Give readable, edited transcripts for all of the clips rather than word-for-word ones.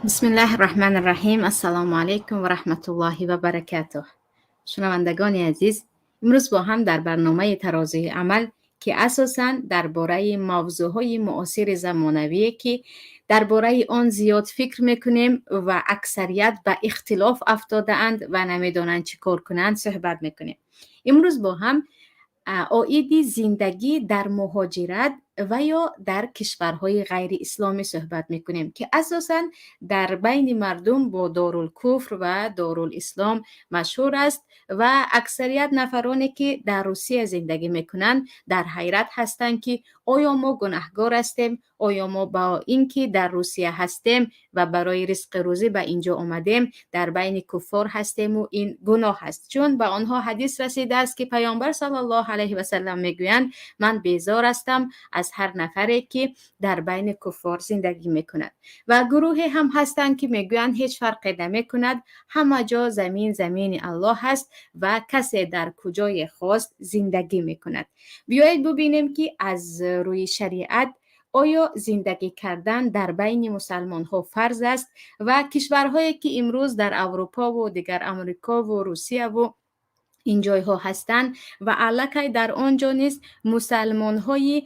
بسم الله الرحمن الرحیم. السلام علیکم و رحمت الله و برکاته. شنوندگان عزیز، امروز با هم در برنامه ترازوی عمل که اساساً درباره موضوعهای معاصر زمانویه که درباره آن زیاد فکر میکنیم و اکثریت به اختلاف افتاده اند و نمیدانند چی کار کنند صحبت میکنیم. امروز با هم عاید زندگی در مهاجرت و یا در کشورهای غیر اسلامی صحبت میکنیم که اساساً در بین مردم با دارالکفر و دارالاسلام مشهور است و اکثریت نفرانی که در روسیه زندگی میکنند در حیرت هستند که آیا ما گناهکار هستیم؟ آیا ما با اینکه در روسیه هستیم و برای رزق روزی به اینجا آمدیم در بین کفار هستیم و این گناه است؟ چون به آنها حدیث رسیده است که پیامبر صلی الله علیه و سلم میگویند من بیزار هستم از هر نفری که در بین کفار زندگی میکند. و گروهی هم هستند که میگویند هیچ فرقی نمیکند، همه جا زمین الله است و کسی در کجای خواست زندگی میکند. بیایید ببینیم که از روی شریعت آیا زندگی کردن در بین مسلمان ها فرض است و کشورهایی که امروز در اروپا و دیگر امریکا و روسیه و این جایها هستند و علاقه در آنجا نیست مسلمان های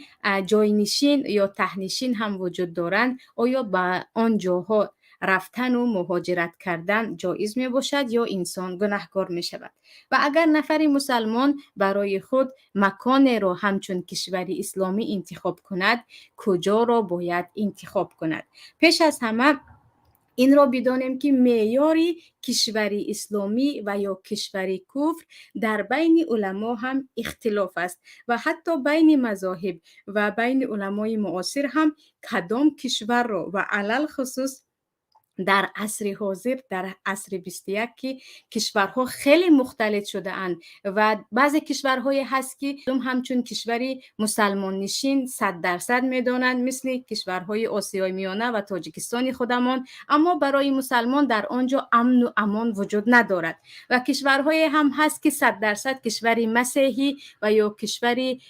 جاینشین یا تهنشین هم وجود دارند، آیا به آن جاها رفتن و مهاجرت کردن جایز می باشد یا انسان گناهکار می شود؟ و اگر نفری مسلمان برای خود مکان را همچون کشوری اسلامی انتخاب کند کجا را باید انتخاب کند؟ پیش از همه این را بدانیم که معیاری کشوری اسلامی و یا کشوری کفر در بین علما هم اختلاف است و حتی بین مذاهب و بین علمای معاصر هم کدام کشور را و علل خصوص در عصر حاضر در عصر 21 که کشورها خیلی مختلط شده اند و بعضی کشورهای هست که همچون کشوری مسلمان نشین 100% میدانند مثل کشورهای آسیای میانه و تاجیکستان خودمان، اما برای مسلمان در آنجا امن و امان وجود ندارد و کشورهای هم هست که 100% کشوری مسیحی و یا کشوری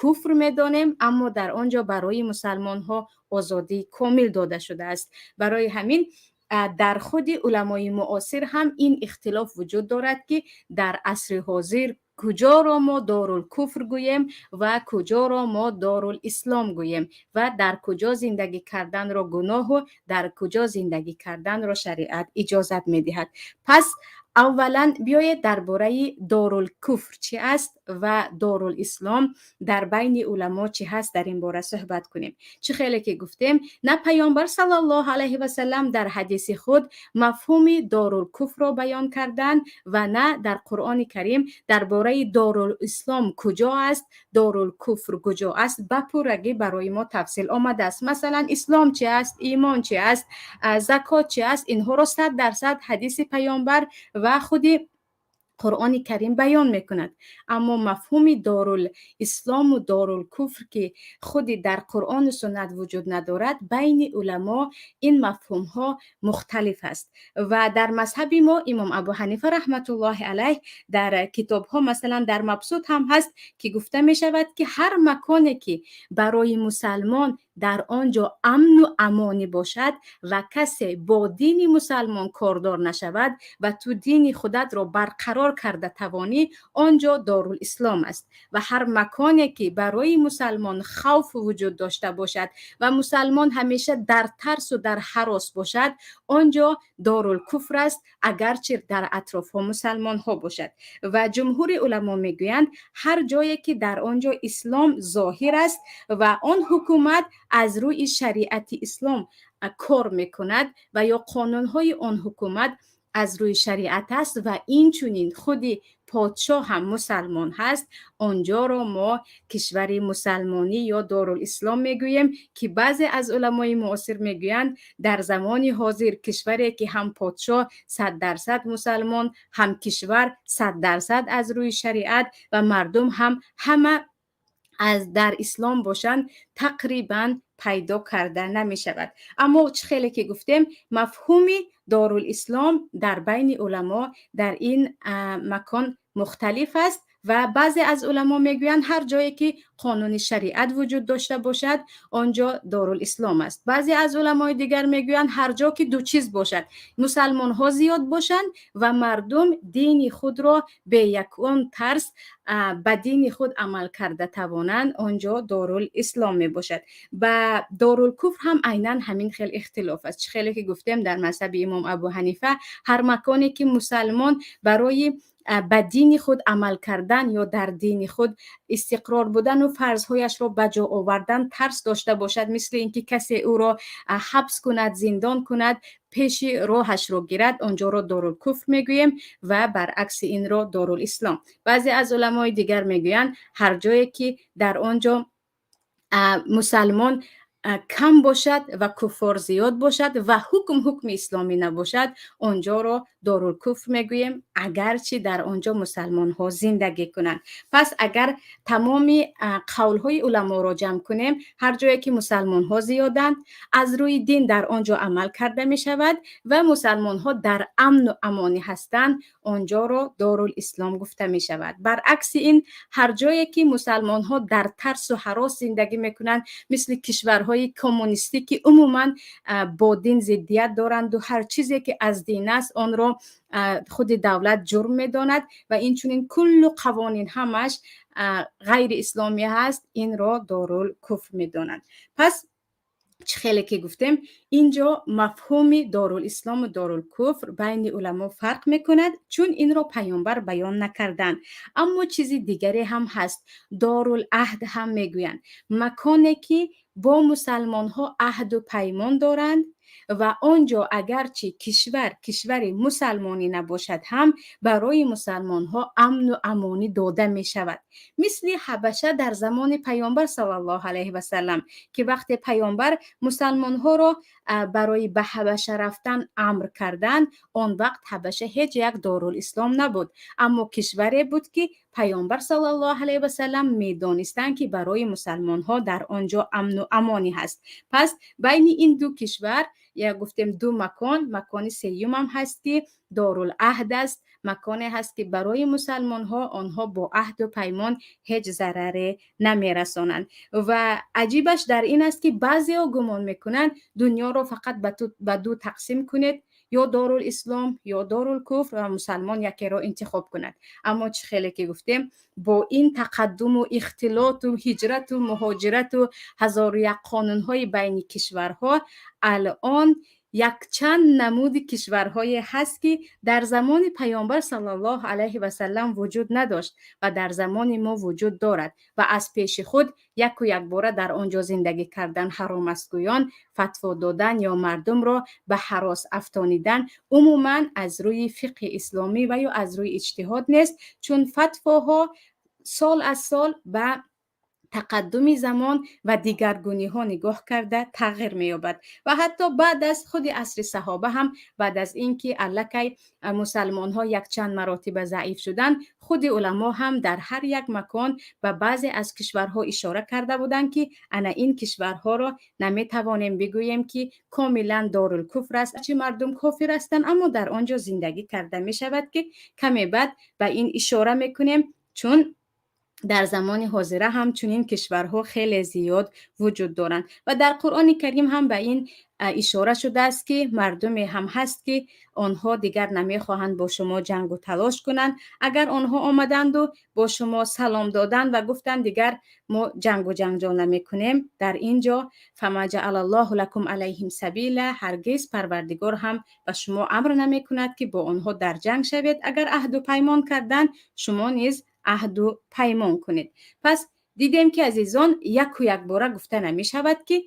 کفر میدانیم اما در آنجا برای مسلمان ها آزادی کامل داده شده است. برای همین در خود علمای معاصر هم این اختلاف وجود دارد که در عصر حاضر کجا را ما دارالکفر گوییم و کجا را ما دارالاسلام گوییم و در کجا زندگی کردن را گناه و در کجا زندگی کردن را شریعت اجازت می دهد. پس اولا بیایید درباره دارالکفر چی است و دارالاسلام در بین علما چی هست در این باره صحبت کنیم. چه خیلی که گفتیم نه پیامبر صلی الله علیه و سلم در حدیث خود مفهوم دارالکفر را بیان کردند و نه در قرآن کریم درباره دارالاسلام کجا است دارالکفر کجا است بپرگی برای ما تفصیل آمده است. مثلا اسلام چی است، ایمان چی است، زکات چی است، اینها را 100% حدیث پیامبر و خودی قرآن کریم بیان میکند. اما مفهوم دارالاسلام و دارالکفر که خودی در قرآن و سنت وجود ندارد بین علما این مفهوم ها مختلف است و در مذهب ما امام ابو حنیفه رحمت الله علیه در کتاب ها مثلا در مبسوط هم هست که گفته می شود که هر مکانی که برای مسلمان در آنجا امن و امانی باشد و کسی با دین مسلمان کاردار نشود و تو دین خودت را برقرار کرده توانی آنجا دارالاسلام است و هر مکانی که برای مسلمان خوف وجود داشته باشد و مسلمان همیشه در ترس و در هراس باشد آنجا دارالکفر است اگرچه در اطراف ها مسلمان ها باشد. و جمهور علما میگویند هر جایی که در آنجا اسلام ظاهر است و آن حکومت از روی شریعت اسلام کار میکند و یا قانونهای آن حکومت از روی شریعت است و این چونین خودی پادشاه هم مسلمان هست آنجا را ما کشور مسلمانی یا دارالاسلام میگوییم که بعضی از علمای معاصر میگویند در زمان حاضر کشوری که هم پادشاه 100% مسلمان هم کشور 100% از روی شریعت و مردم هم همه از در اسلام باشند تقریبا پیدا کرده نمی شود. اما خیلی که گفتیم مفهوم دارالاسلام در بین علما در این مکان مختلف است و بعضی از علما میگویند هر جایی که قانون شریعت وجود داشته باشد آنجا دارالاسلام است. بعضی از علمای دیگر میگویند هر جا که دو چیز باشد، مسلمان ها زیاد باشند و مردم دین خود را به یکون طرز به دین خود عمل کرده توانند آنجا دارالاسلام می باشد. و دارالکفر هم عیناً همین خیلی اختلاف است. خیلی که گفتیم در مذهب امام ابو حنیفه هر مکانی که مسلمان برای به دین خود عمل کردن یا در دین خود استقرار بودن و فرضهایش را به جا آوردن ترس داشته باشد، مثل اینکه کسی او را حبس کند، زندان کند، پیش راهش را گیرد، آنجا را دارالکفر میگوییم و برعکس این را دارالاسلام. بعضی از علمای دیگر میگویند هر جایی که در آنجا مسلمان کم باشد و کفار زیاد باشد و حکم اسلامی نباشد آنجا را دارالکفر میگوییم، اگرچه در آنجا مسلمان ها زندگی کنند. پس اگر تمامی قول های علما را جمع کنیم، هر جایی که مسلمان ها زیادند از روی دین در آنجا عمل کرده می شود و مسلمان ها در امن و امانی هستند آنجا را دارالاسلام گفته می شود. برعکس این هر جایی که مسلمان ها در ترس و هراس زندگی می کنند، مثل کشورهای کمونیستی که عموما با دین ضدیت دارند و هر چیزی که از دین است آن را خود دولت جرم می‌داند و این چنین کل قوانین همش غیر اسلامی هست، این را دارالکفر می‌دانند. پس خیلی که گفتیم اینجا مفهوم دارالاسلام و دارالکفر بین علما فرق میکند چون این را پیامبر بیان نکردند. اما چیزی دیگری هم هست، دارالعهد هم میگویند، مکانی که با مسلمان ها عهد و پیمان دارند و آنجا اگرچه کشور مسلمانی نباشد هم برای مسلمان ها امن و امانی داده می شود. مثل حبشه در زمان پیامبر صلی الله علیه و سلم که وقتی پیامبر مسلمان ها را برای به حبشه رفتن امر کردند، آن وقت حبشه هیچ یک دارالاسلام نبود، اما کشوری بود که پیامبر صلی الله علیه و سلم می‌دانستند که برای مسلمان ها در آنجا امن و امانی هست. پس بین این دو کشور یا گفتیم دو مکان سوم هم هست که دارالعهد است، مکانی هست که برای مسلمان ها آنها با عهد و پیمان هیچ ضرری نمیرسانند. و عجیبش در این است که بعضی ها گمان میکنند دنیا را فقط به دو تقسیم کنید، یا دارالاسلام یا دارالکفر و مسلمان یکی را انتخاب کند. اما چه خیلی که گفتیم با این تقدم و اختلاط و هجرت و مهاجرت و هزار و یک قانون‌های بین کشورها، الان یک چند نمود کشورهای هست که در زمان پیامبر صلی الله علیه و سلم وجود نداشت و در زمان ما وجود دارد و از پیش خود یک باره در آنجا زندگی کردن حرام است گویان، فتوا دادن یا مردم را به هراس افسانیدن عموما از روی فقه اسلامی و یا از روی اجتهاد نیست، چون فتواها سال از سال به تقدم زمان و دیگرگونی ها نگاه کرده تغییر می یابد و حتی بعد از خود عصر صحابه هم بعد از اینکه الکی مسلمان ها یک چند مراتب ضعیف شدند، خود علما هم در هر یک مکان و بعضی از کشورها اشاره کرده بودند که انا این کشورها را نمی توانیم بگوییم که کاملا دارالکفر است، چه مردم کافر هستند اما در آنجا زندگی کرده می شود که کمی بعد به این اشاره می کنیم، چون در زمان حاضره هم چنین کشورها خیلی زیاد وجود دارند و در قرآن کریم هم به این اشاره شده است که مردمی هم هست که آنها دیگر نمیخواهند با شما جنگ و تلاش کنند. اگر آنها آمدند و با شما سلام دادند و گفتند دیگر ما جنگ و جنجال نمی کنیم، در اینجا فما جعل الله لكم علیهم سبیلا، هرگز پروردگار هم به شما امر نمی کند که با آنها در جنگ شوید. اگر عهد و پیمان کردند شما نیز عهد و پیمان کنید. پس دیدیم که عزیزان یک باره گفته نمی شود که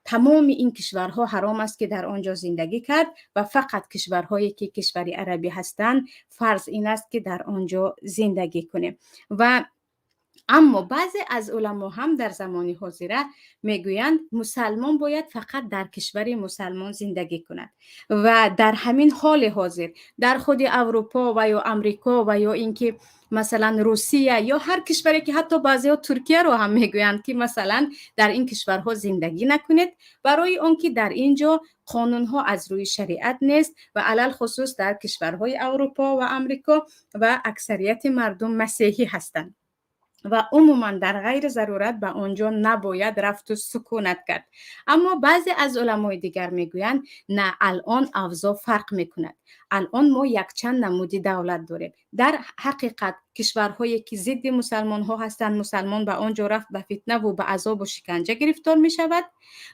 تمام این کشورها حرام است که در آنجا زندگی کرد و فقط کشورهایی که کشوری عربی هستند فرض این است که در آنجا زندگی کنیم. و اما بعضی از علما هم در زمان حاضره میگویند مسلمان باید فقط در کشور مسلمان زندگی کند و در همین حال حاضر در خود اروپا و یا امریکا و یا اینکه مثلا روسیه یا هر کشوری که حتی بعضی ها ترکیه رو هم میگویند که مثلا در این کشورها زندگی نکنید، برای آنکه در اینجا قانون ها از روی شریعت نیست و علل خصوص در کشورهای اروپا و امریکا و اکثریت مردم مسیحی هستند و عموما در غیر ضرورت به آنجا نباید رفت و سکونت کرد. اما بعضی از علمای دیگر میگویند نه، الان اوضاع فرق میکند. الان ما یک چند نمودی دولت داریم. در حقیقت کشورهایی که ضد مسلمان ها هستند، مسلمان به آنجا رفت به فتنه و به عذاب و شکنجه گرفتار می شود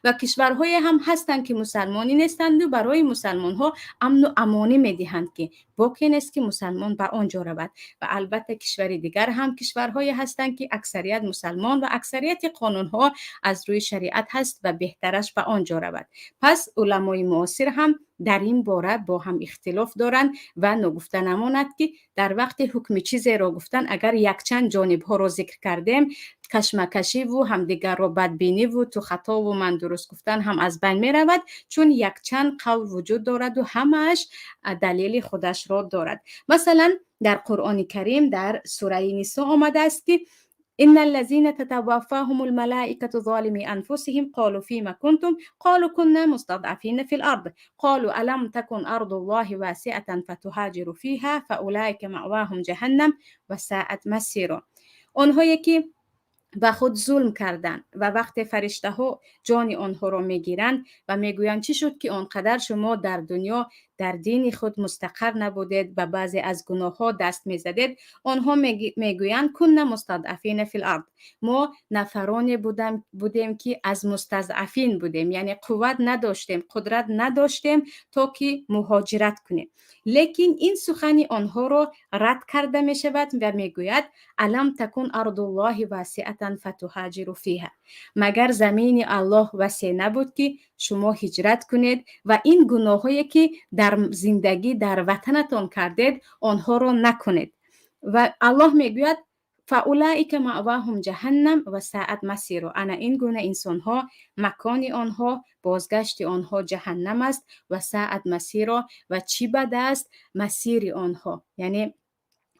و کشورهای هم هستند که مسلمانی نیستند و برای مسلمان ها امن و امانی می دهند که باکی نیست که مسلمان به آنجا رود. و البته کشور دیگر هم کشورهایی هستند که اکثریت مسلمان و اکثریت قانون ها از روی شریعت هست و بهترش به آنجا رود. پس علمای معاصر هم در این باره با هم اختلاف دارند و نگفته نماند که در وقت حکم چیزی را گفتن اگر یک چند جانب ها را ذکر کردیم، کشمکشی و همدیگر را بدبینی و تو خطا و من درست گفتن هم از بین می رود، چون یک چند قول وجود دارد و همش دلیل خودش را دارد. مثلا در قرآن کریم در سوره نساء آمده است که ان الذين تتوفاهم الملائكه ظالمي انفسهم قالوا فيما كنتم قالوا كنا مستضعفين في الارض قالوا الم تكن ارض الله واسعه فتهاجروا فيها فاولئك مأواهم جهنم وساءت مصيرا. آنهایی که و خود ظلم کردند و وقت فرشته ها جان آنها را میگیرند و میگویند چی شد که آنقدر شما در دنیا در دین خود مستقر نبودید و بعضی از گناه ها دست میزدید، آنها میگویند کنا مستضعفین فی الارض، ما نفرانی بودیم که از مستضعفین بودیم، یعنی قوت نداشتیم، قدرت نداشتیم تا که مهاجرت کنیم. لیکن این سخن آنها را رد کرده می شود و میگوید الم تکن ارض الله واسعه فتهاجروا فیها، مگر زمین الله وسیع نبود که شما هجرت کنید و این گناهایی که در زندگی در وطنتان کردید آنها را نکنید. و الله میگوید فاولئک مأواهم جهنم و ساءت مصیرا، انا این گونه انسان ها مکان آنها بازگشت آنها جهنم است و ساءت مصیرا، و چی بد است مسیر آنها، یعنی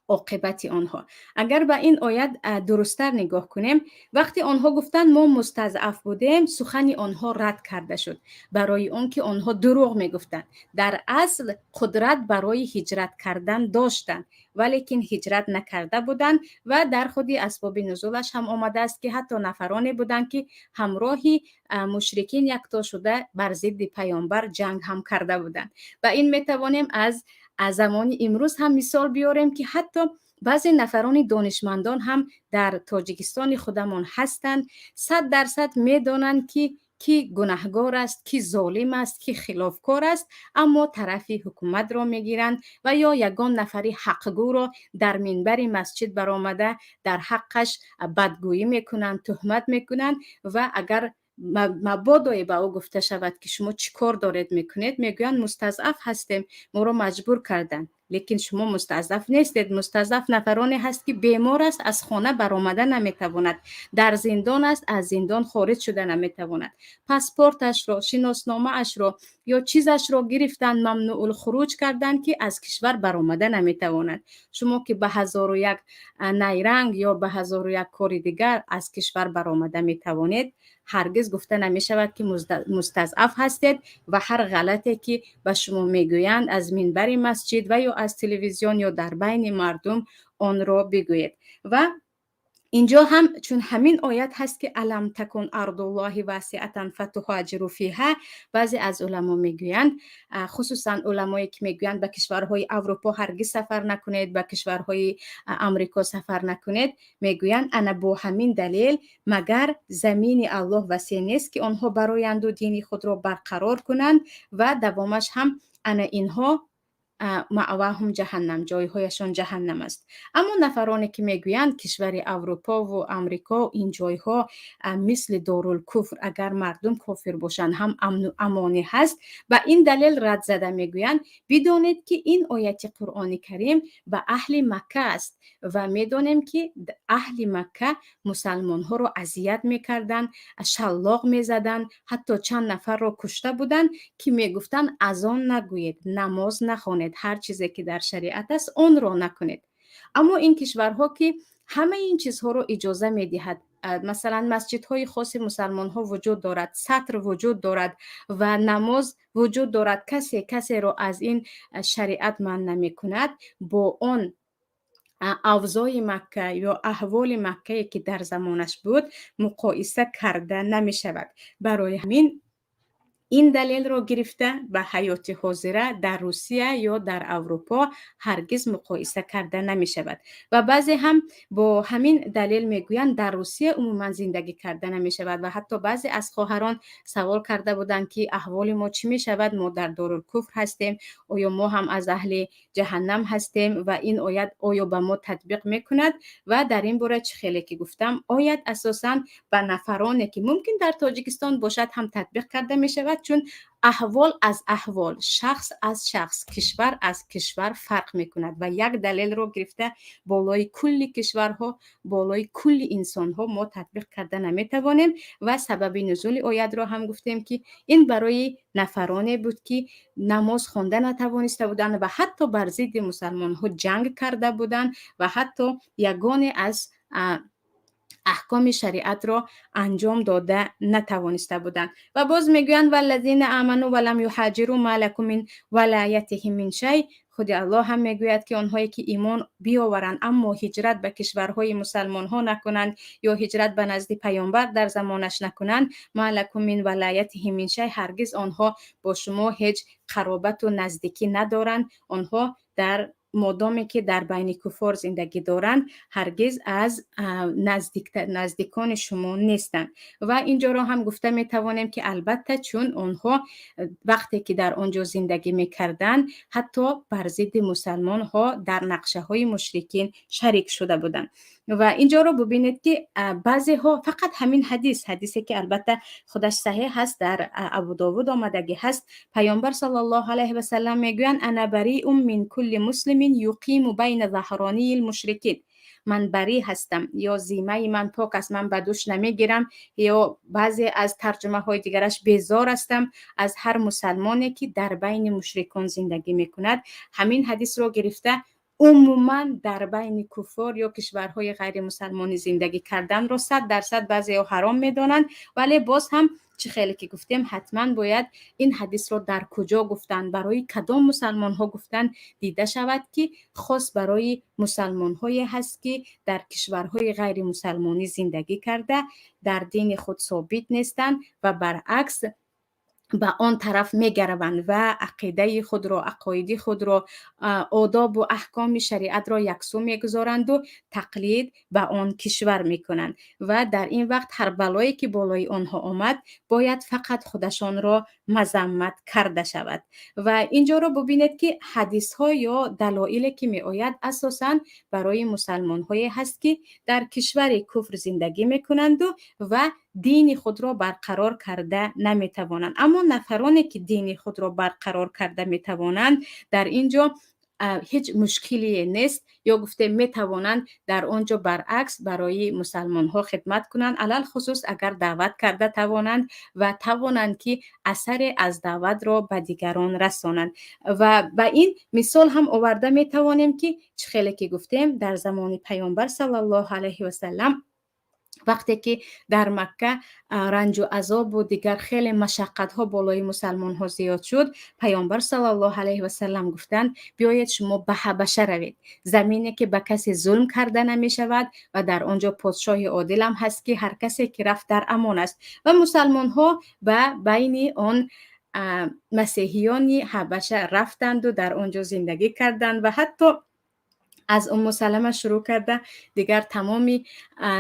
عاقبت آنها. اگر به این آیت درستر نگاه کنیم، وقتی آنها گفتند ما مستضعف بودیم، سخن آنها رد کرده شد برای آنکه آنها دروغ میگفتند. در اصل قدرت برای هجرت کردن داشتند ولیکن هجرت نکرده بودند و در خودی اسباب نزولش هم آمده است که حتی نفرانی بودند که همراهی مشرکین یکتا شده بر ضد پیامبر جنگ هم کرده بودند. و این میتوانیم از زمان امروز هم مثال بیاریم که حتی بعضی نفران دانشمندان هم در تاجیکستان خودمان هستند، 100% میدانند که کی گناهگار است، کی ظالم است، کی خلافکار است، اما طرف حکومت را میگیرند و یا یگان نفری حقگو را در منبر مسجد برآمده در حقش بدگویی میکنند، تهمت میکنند و اگر مبادای به او گفته شود که شما چی کار دارید میکنید، میگویند مستضعف هستیم، ما را مجبور کردن. لیکن شما مستضعف نیستید. مستضعف نفرانی هست که بیمار است، از خانه برآمده نمیتواند، در زندان است، از زندان خارج شده نمیتواند، پاسپورتش را، شناسنامه اش را یا چیزش را گرفتن، ممنوع الخروج کردن که از کشور برآمده نمیتواند. شما که به 1001 نیرنگ یا به 1001 کار دیگر از کشور برآمده میتوانید، هرگز گفته نمی شود که مستضعف هستید و هر غلطی که به شما میگویند از منبر مسجد و یا از تلویزیون یا در بین مردم آن را بگویید. و اینجا هم چون همین آیت هست که الم تکن ارض الله واسعه فتهاجروا فیها، بعضی از علما میگویند، خصوصا علمایی که میگویند به کشورهای اروپا هرگز سفر نکنید، به کشورهای امریکا سفر نکنید، میگویند انا با همین دلیل مگر زمین الله وسیع نیست که آنها برایند و دین خود را برقرار کنند و دوامش هم انا اینها معواهم جهنم، جایهایشان جهنم است. اما نفرانی که میگویند کشور اروپا و امریکا این جایها مثل دارالکفر، اگر مردم کافر باشند هم امن و امانی هست، و این دلیل رد زده میگویند بدانید که این آیت قرآن کریم به اهل مکه است و میدانیم که اهل مکه مسلمان ها رو اذیت میکردند، شلاق میزدند، حتی چند نفر رو کشته بودند که میگفتند اذان نگویید، نماز نخوانید، هر چیزی که در شریعت است اون رو نکنید. اما این کشورها که همه این چیزها رو اجازه میدهد، مثلا مسجدهای خاص مسلمان ها وجود دارد، سطر وجود دارد و نماز وجود دارد، کسی رو از این شریعت من نمی کند، با اون اوضاع مکه یا احوال مکه که در زمانش بود مقایسه کرده نمی شود. برای همین این دلیل را گرفته به حیات حاضره در روسیه یا در اروپا هرگز مقایسه کرده نمی شود. و بعضی هم با همین دلیل میگویند در روسیه عموما زندگی کرده نمی شود و حتی بعضی از خواهران سوال کرده بودند که احوال ما چی می شود، ما در دارالکفر هستیم، آیا ما هم از اهل جهنم هستیم و این آیت آیا به ما تطبیق میکند؟ و در این باره چه خیلی که گفتم، آیت اساساً به نفرانی که ممکن در تاجیکستان باشد هم تطبیق کرده می شود، چون احوال از احوال، شخص از شخص، کشور از کشور فرق می کند و یک دلیل رو گرفته بالای کل کشورها، بالای کل انسانها ما تطبیق کرده نمی توانیم. و سبب نزول آیت را هم گفتیم که این برای نفرانی بود که نماز خوانده نتوانسته بودند و حتی بر ضد مسلمان ها جنگ کرده بودند و حتی یگانه از احکام شریعت را انجام داده نتوانسته بودند. و باز میگویند والذین آمنوا ولم یهاجروا ما لکم من ولایتهم من شیء. خود الله هم میگوید که آنهایی که ایمان بیاورند اما هجرت به کشورهای مسلمان ها نکنند یا هجرت به نزد پیامبر در زمانش نکنند، ما لکم من ولایتهم من شیء، هرگز آنها با شما هیچ قرابت و نزدیکی ندارند. آنها در مادامی که در بین کفار زندگی دارند هرگز از نزدیکان شما نیستند. و اینجا را هم گفته می توانیم که البته چون آنها وقتی که در آنجا زندگی می کردند حتی بر ضد مسلمان ها در نقشه های مشرکین شریک شده بودند. و اینجا رو ببینید که بعضی ها فقط همین حدیثی که البته خودش صحیح هست، در ابو داود آمدگی هست، پیامبر صلی الله علیه و سلم میگویند انا بریء من کل مسلم یقیم بین ظهرانی المشرکین. من بری هستم یا ذمه من پاک است، من به دوش نمیگیرم، یا بعضی از ترجمه های دیگرش بیزار هستم از هر مسلمانی که در بین مشرکان زندگی میکند. همین حدیث رو گرفته عموما در بین کفار یا کشورهای غیر مسلمانی زندگی کردن رو 100% بعضی ها حرام میدانند، ولی باز هم چه خیلی که گفتیم حتما باید این حدیث رو در کجا گفتن، برای کدام مسلمان ها گفتن دیده شود که خاص برای مسلمان هایی هست که در کشورهای غیر مسلمانی زندگی کرده، در دین خود ثابت نیستند و برعکس به آن طرف میگروند و عقیده خود را، عقایدی خود را، آداب و احکام شریعت را یکسو میگذارند و تقلید به آن کشور میکنند و در این وقت هر بلایی که بالای آنها آمد باید فقط خودشان را مذمت کرده شود. و اینجا را ببینید که حدیث ها یا دلایلی که می آید اساساً برای مسلمان های هست که در کشور کفر زندگی میکنند و دین خود را برقرار کرده نمیتوانند. اما نفرانی که دین خود را برقرار کرده میتوانند در اینجا هیچ مشکلی نیست، یا گفته میتوانند در آنجا برعکس برای مسلمان ها خدمت کنند، علل خصوص اگر دعوت کرده توانند و توانند که اثر از دعوت را به دیگران رسانند. و به این مثال هم آورده میتوانیم که چه خیلی که گفتیم در زمان پیامبر صلی الله علیه و سلم وقتی که در مکه رنج و عذاب و دیگر خیلی مشقت ها بالای مسلمان ها زیاد شد، پیامبر صلی الله علیه و سلم گفتند بیایید شما به حبشه روید، زمینی که به کسی ظلم کرده نمی شود و در آنجا پادشاه عادل هم هست که هر کسی که رفت در امان است. و مسلمان ها به بین آن مسیحیان حبشه رفتند و در آنجا زندگی کردند و حتی از ام سلمه شروع کرده دیگر تمامی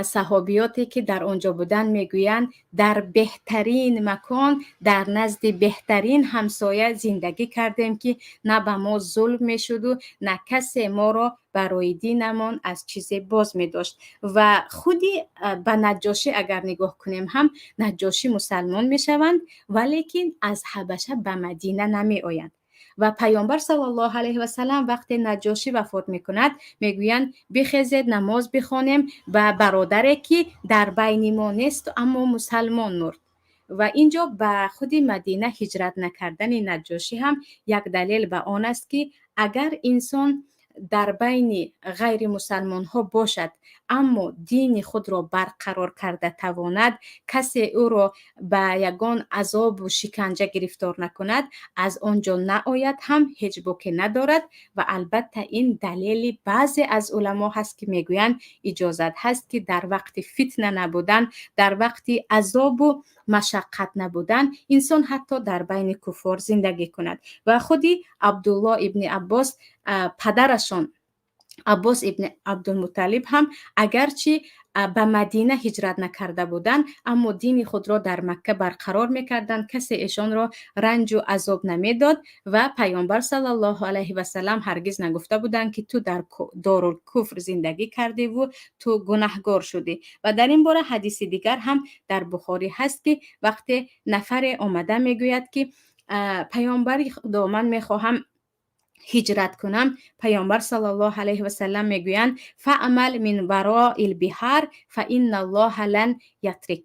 صحابیاتی که در آنجا بودن میگویند در بهترین مکان در نزد بهترین همسایه زندگی کردیم که نه به ما ظلم میشد و نه کسی ما را برای دینمان از چیزی باز می داشت. و خودی به نجاشی اگر نگاه کنیم هم نجاشی مسلمان می شوند ولیکن از حبشه به مدینه نمی آیند. و پیامبر صلی الله علیه و سلم وقتی نجاشی وفات میکند میگویند بخیزید نماز بخوانیم و برادری که در بین ما نیست اما مسلمان مرد. و اینجا به خود مدینه هجرت نکردن نجاشی هم یک دلیل به آن است که اگر انسان در بین غیر مسلمان ها باشد اما دین خود را برقرار کرده تواند، کسی او را به یگان عذاب و شکنجه گرفتار نکند، از آنجا نآید هم هیچ باکی ندارد. و البته این دلیل بعضی از علما هست که میگویند اجازت هست که در وقت فتنه نبودن، در وقت عذاب و مشقت نبودن، انسان حتی در بین کفار زندگی کند. و خودی عبدالله ابن عباس پدرشان عباس ابن عبدالمطلب هم اگرچه به مدینه هجرت نکرده بودند اما دین خود را در مکه برقرار میکردند، کسی ایشان را رنج و عذاب نمیداد و پیامبر صلی الله علیه و سلم هرگز نگفته بودند که تو در دارالکفر زندگی کردی و تو گناهگار شدی. و در این باره حدیث دیگر هم در بخاری هست که وقتی نفر آمده میگوید که پیامبر خدا من میخواهم هجرت کنم، پیامبر صلی الله علیه و سلم میگویند فعمل من وراء البحر فإن الله لن یترک.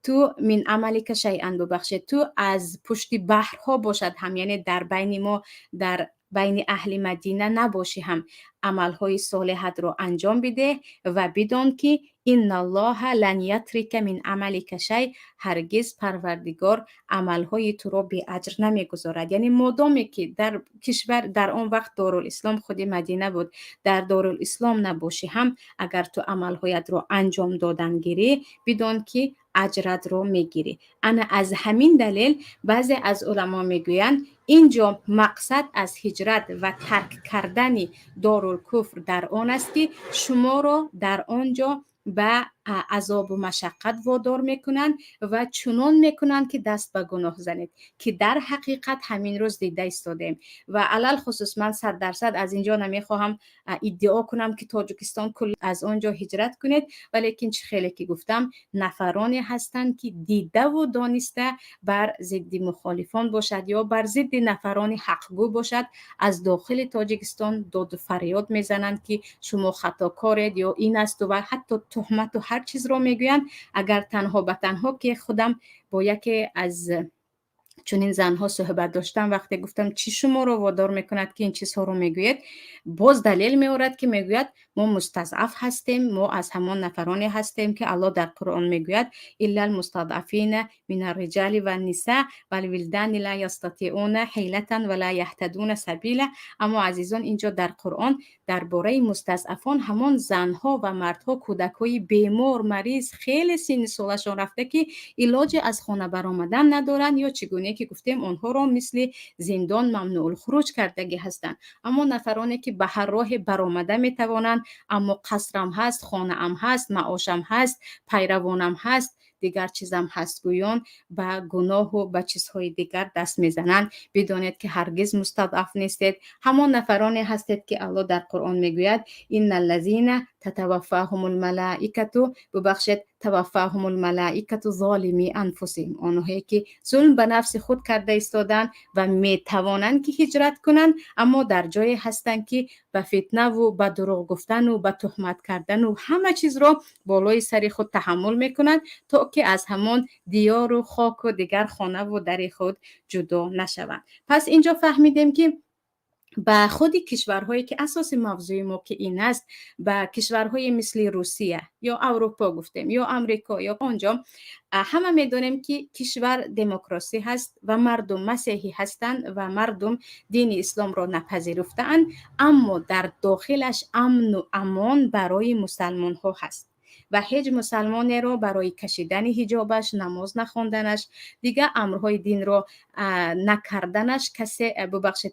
تو من عملی که شیئا ببخشید، تو از پشت بحرها باشد هم، یعنی در بین ما در بین اهل مدینه نباشی هم عملهای صالحت رو انجام بده و بدون که ان الله لن یترک من عملک شیء، هرگز پروردگار عملهای تو رو به اجر نمیگذارد. یعنی مادامی که در کشور در آن وقت دارالاسلام خود مدینه بود، در دارالاسلام نباشی هم اگر تو عملهایت رو انجام دادن گیری بدون که اجرت رو میگیری. انا از همین دلیل بعضی از علما میگویند اینجا مقصد از هجرت و ترک کردن دارالکفر در آن است که شما را در آنجا به عذاب و مشقت وادار میکنند و چنان میکنند که دست به گناه زنید، که در حقیقت همین روز دیده ایستادیم. و علل خصوص من 100% از اینجا نمیخواهم ادعا کنم که تاجیکستان کل از آنجا هجرت کنید، ولیکن چه خیلی که گفتم نفرانی هستند که دیده و دانسته بر ضد مخالفان باشد یا بر ضد نفران حقگو باشد از داخل تاجیکستان داد و فریاد میزنند که شما خطاکارید یا این است و حتی تهمت و هر چیز رو میگویند. اگر تنها به تنها که خودم با یکی از چون زنها صحبت داشتم، وقتی گفتم چی شما رو وادار میکند که این چیزها رو میگوید، باز دلیل میآورد که میگوید ما مستضعف هستیم، ما از همان نفرانی هستیم که الله در قرآن میگوید الا المستضعفین من الرجال و النساء والولدان لا یستطیعون حیلة ولا یهتدون سبیلا. اما عزیزان اینجا در قرآن درباره مستضعفان همان زنها و مردها، کودکای بیمار مریض خیلی سن سالشان رفته که علاج از خانه برآمدن ندارن یا چگونه که گفتیم آنها را مثل زندان ممنوع الخروج کردگی هستند. اما نفرانی که به هر راه برآمده میتوانند، اما قصرم هست، خانه ام هست، معاشم هست، پیروانم هست، دیگر چیزم هست گویان به گناه و به چیزهای دیگر دست میزنند، بدانید که هرگز مستضعف نیستید. همان نفرانی هستید که الله در قرآن میگوید ان الذين تتوفاهم الملائکه، ببخشید توفاهم الملائکه ظالمی انفسهم، آنهایی که ظلم به نفس خود کرده ایستادند و میتوانند که هجرت کنند اما در جایی هستند که به فتنه و به دروغ گفتن و به تهمت کردن و همه چیز را بالای سر خود تحمل میکنند تا که از همان دیار و خاک و دیگر خانه و در خود جدا نشوند. پس اینجا فهمیدیم که به خود کشورهایی که اساس موضوع ما که این است، به کشورهای مثل روسیه یا اروپا گفتیم یا امریکا یا آنجا، همه میدونیم که کشور دموکراسی هست و مردم مسیحی هستند و مردم دین اسلام را نپذیرفتند، اما در داخلش امن و امان برای مسلمان ها هست و هیچ مسلمانی را برای کشیدن حجابش، نماز نخواندنش، دیگه امرهای دین را نکردنش کسی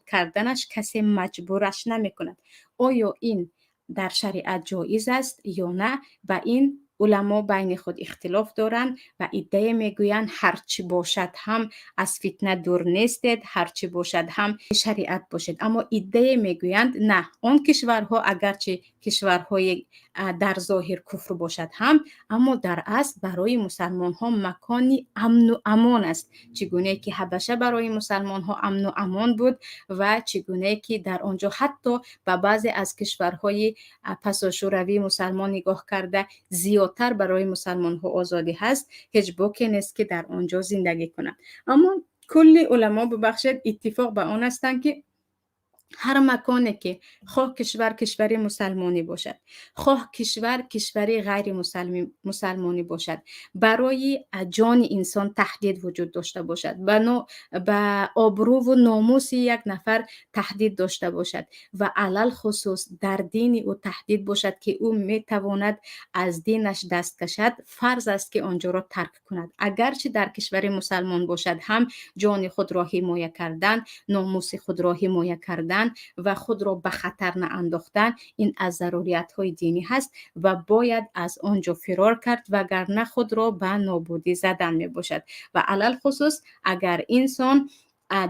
کردنش کسی مجبورش نمی کند. آیا این در شریعت جایز است یا نه. و این علما بین خود اختلاف دارند و ایده میگویند هرچی باشد هم از فتنه دور نیستید، هرچی باشد هم شریعت باشد. اما ایده میگویند نه، آن کشورها اگرچه کشورهای در ظاهر کفر باشد هم، اما در اصل برای مسلمان ها مکانی امن و امان است. چگونه که حبشه برای مسلمان ها امن و امان بود و چگونه که در آنجا حتی به بعضی از کشورهای پس شوروی مسلمان نگاه کرده زیادتر برای مسلمان ها آزادی هست، هیچ باکی نیست که در آنجا زندگی کنند. اما کل علما ببخشید اتفاق به آن هستند که هر مکانی که خواه کشور کشوری مسلمانی باشد، خواه کشور کشوری غیر مسلمانی باشد، برای جان انسان تهدید وجود داشته باشد، به آبرو و ناموس یک نفر تهدید داشته باشد و علل خصوص در دین او تهدید باشد که او میتواند از دینش دست کشد، فرض است که آنجا را ترک کند. اگرچه در کشور مسلمان باشد هم جان خود را حمایت کردن، ناموس خود را حمایت کردن و خود را به خطر نانداختن، این از ضروریات های دینی هست و باید از آنجا فرار کرد وگرنه خود را به نابودی زدن می باشد. و علل خصوص اگر انسان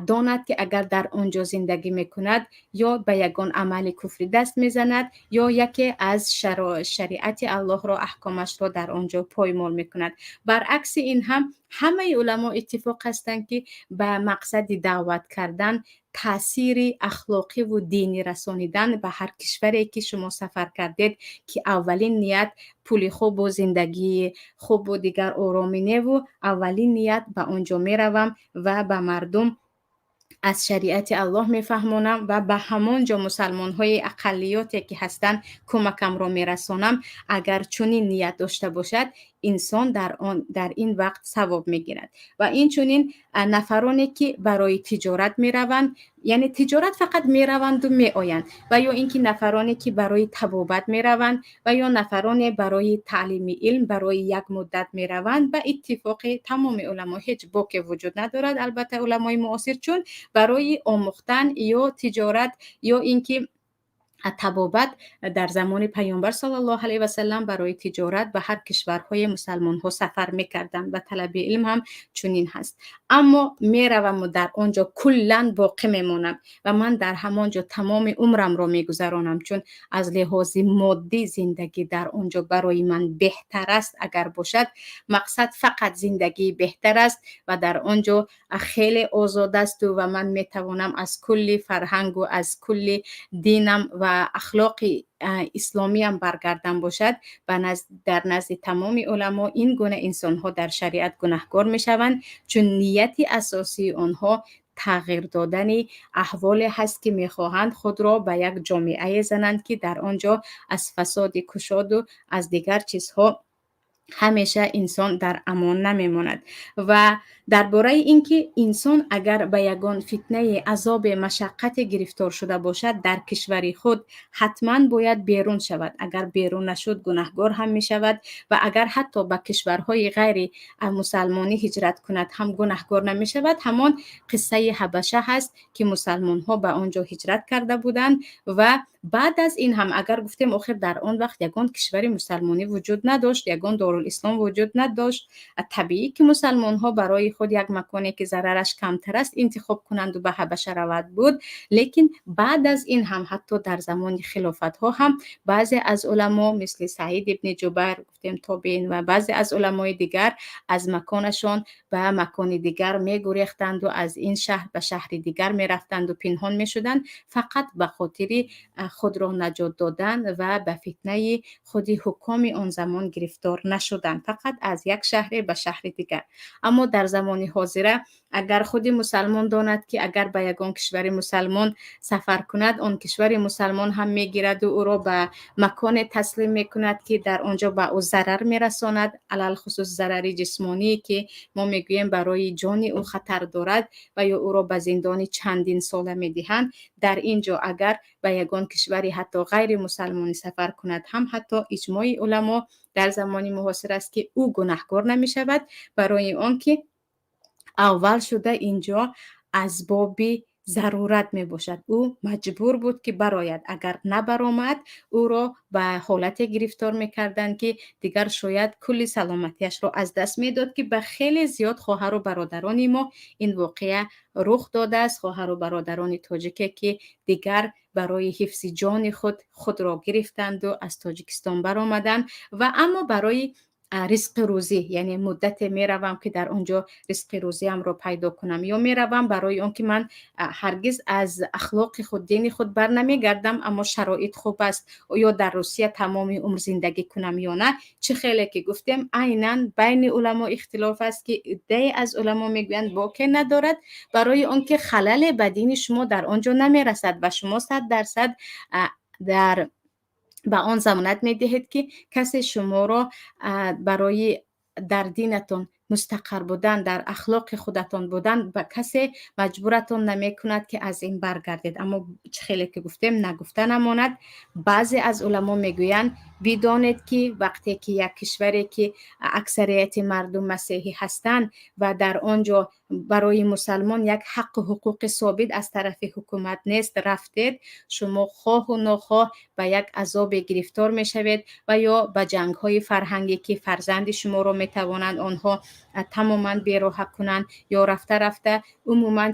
داند که اگر در آنجا زندگی میکند یا به یگان عمل کفری دست میزند یا یکی از شریعت الله را احکامش را در آنجا پایمال میکند. برعکس این هم همه علما اتفاق هستند که به مقصد دعوت کردن، تاثیر اخلاقی و دینی رسانیدن به هر کشوری که شما سفر کردید که اولین نیت پول خوب و زندگی خوب و دیگر آرامینه و اولین نیت به آنجا میروم و به مردم از شریعت الله میفهمونم و به همانجا مسلمان های اقلیاتی که هستند کمکم را میرسانم. اگر چنین نیت داشته باشد انسان در این وقت ثواب میگیرد. و این چنین نفرانی که برای تجارت میروند، یعنی تجارت فقط میروند و میآیند، و یا اینکه نفرانی که برای طبابت میروند و یا نفرانی برای تعلیم علم برای یک مدت میروند، به اتفاق تمام علما هیچ باکی وجود ندارد، البته علمای معاصر، چون برای آموختن یا تجارت یا اینکه طبابت در زمان پیامبر صلی الله علیه و سلم برای تجارت به هر کشورهای مسلمان ها سفر میکردند و طلب علم هم چنین هست. اما میروم و در آنجا کلا باقی میمانم و من در همانجا تمام عمرم را میگذرانم، چون از لحاظ مادی زندگی در آنجا برای من بهتر است. اگر باشد مقصد فقط زندگی بهتر است و در آنجا خیلی آزاد است و من میتوانم از کل فرهنگ و از کل دینم و اخلاق اسلامی هم برگردن باشد، و در نزد تمام علما این گونه انسان ها در شریعت گناهکار می شوند، چون نیت اساسی آنها تغییر دادن احوال هست که میخواهند خود را به یک جامعه زنند که در آنجا از فساد کشاد و از دیگر چیزها همیشه انسان در امان نمیماند. و درباره اینکه انسان اگر به یگان فتنه عذاب مشقت گرفتار شده باشد در کشور خود حتما باید بیرون شود. اگر بیرون نشد گناهکار هم می شود و اگر حتی به کشورهای غیر مسلمانی هجرت کند هم گناهکار نمی شود. همان قصه حبشه هست که مسلمان ها به آنجا هجرت کرده بودند و بعد از این هم اگر گفتیم آخر در آن وقت یگان کشور مسلمانی وجود نداشت، یگان دارالاسلام وجود نداشت، طبیعی که مسلمان ها برای خود یک مکانی که ضررش کمتر است انتخاب کنند و به حبشه رود بود. لیکن بعد از این هم حتی در زمان خلافت ها هم بعضی از علما مثل سعید ابن جبیر گفتیم تابعین و بعضی از علمای دیگر از مکانشان به مکان دیگر می گریختند و از این شهر به شهر دیگر می رفتند و پنهان می شدند، فقط به خاطر خود را نجات دادن و به فتنه خود حکام آن زمان گرفتار نشدن، فقط از یک شهر به شهر دیگر. اما در زمان حاضر اگر خود مسلمان داند که اگر به یگان کشور مسلمان سفر کند آن کشور مسلمان هم میگیرد و او را به مکان تسلیم میکند که در آنجا به او ضرر میرساند، علل خصوص ضرری جسمانی که ما میگوییم برای جان او خطر دارد و یا او را به زندان چندین ساله میدهند. در اینجا اگر به یگان کشوری حتی غیر مسلمانی سفر کند هم حتی اجماع علما در زمان معاصر است که او گناهکار نمی شود، برای آنکه اول شده اینجا اسباب ضرورت می باشد. او مجبور بود که براید. اگر نبرآمد او را به حالت گرفتار میکردند که دیگر شاید کلی سلامتیش را از دست میداد، که به خیلی زیاد خواهر و برادران ما این واقعه رخ داده است. خواهر و برادران تاجیک که دیگر برای حفظ جان خود را گرفتند و از تاجیکستان برآمدند، و اما برای رزق روزی، یعنی مدت میروم که در آنجا رزق روزی هم را پیدا کنم، یا میروم برای اون که من هرگز از اخلاق خود دین خود بر نمیگردم اما شرایط خوب است، یا در روسیه تمام عمر زندگی کنم یا نه. چه خیلی که گفتیم عیناً بین علما اختلاف است که عده از علما میگویند باکی ندارد، برای اون که خلل به دین شما در آنجا نمیرسد و شما 100% در به آن ضمانت میدهید که کسی شما را برای در دینتون مستقر بودن، در اخلاق خودتون بودن، و کسی مجبورتون نمی کند که از این برگردید. اما خیلی که گفتیم نگفته نماند. بعضی از علما میگویند بدانید که وقتی که یک کشوری که اکثریت مردم مسیحی هستند و در آنجا برای مسلمان یک حق و حقوق ثابت از طرف حکومت نیست رفتید، شما خواه و ناخواه به یک عذاب گرفتار می شوید، و یا به جنگ های فرهنگی که فرزند شما را می توانند آنها تماما بیراه کنند، یا رفته رفته عموما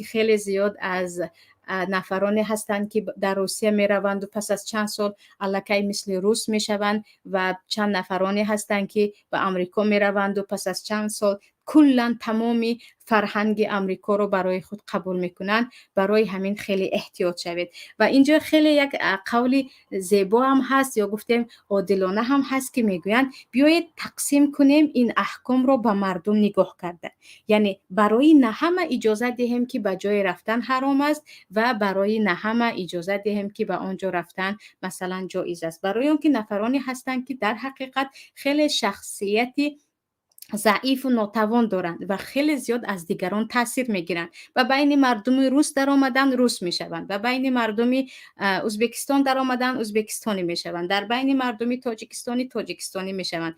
خیلی زیاد از نفرانی هستند که در روسیه می روند و پس از چند سال الکی مثل روس می شوند، و چند نفرانی هستند که به امریکا می روند و پس از چند سال کلا تمامی فرهنگ امریکا رو برای خود قبول میکنن. برای همین خیلی احتیاط شوید. و اینجا خیلی یک قولی زیبا هم هست، یا گفتیم عادلانه هم هست، که میگویند بیایید تقسیم کنیم این احکام رو به مردم نگاه کرده، یعنی برای نه همه اجازه دهیم که به جای رفتن حرام است، و برای نه همه اجازه دهیم که به آنجا رفتن مثلا جایز است. برای اون که نفرانی هستند که در حقیقت خیلی شخصیتی ضعیف و ناتوان دارند و خیلی زیاد از دیگران تاثیر میگیرند، و بین مردم روس در آمدن روس میشوند، و بین مردم ازبکستان در آمدن ازبکستانی میشوند، در بین مردم تاجیکستانی میشوند.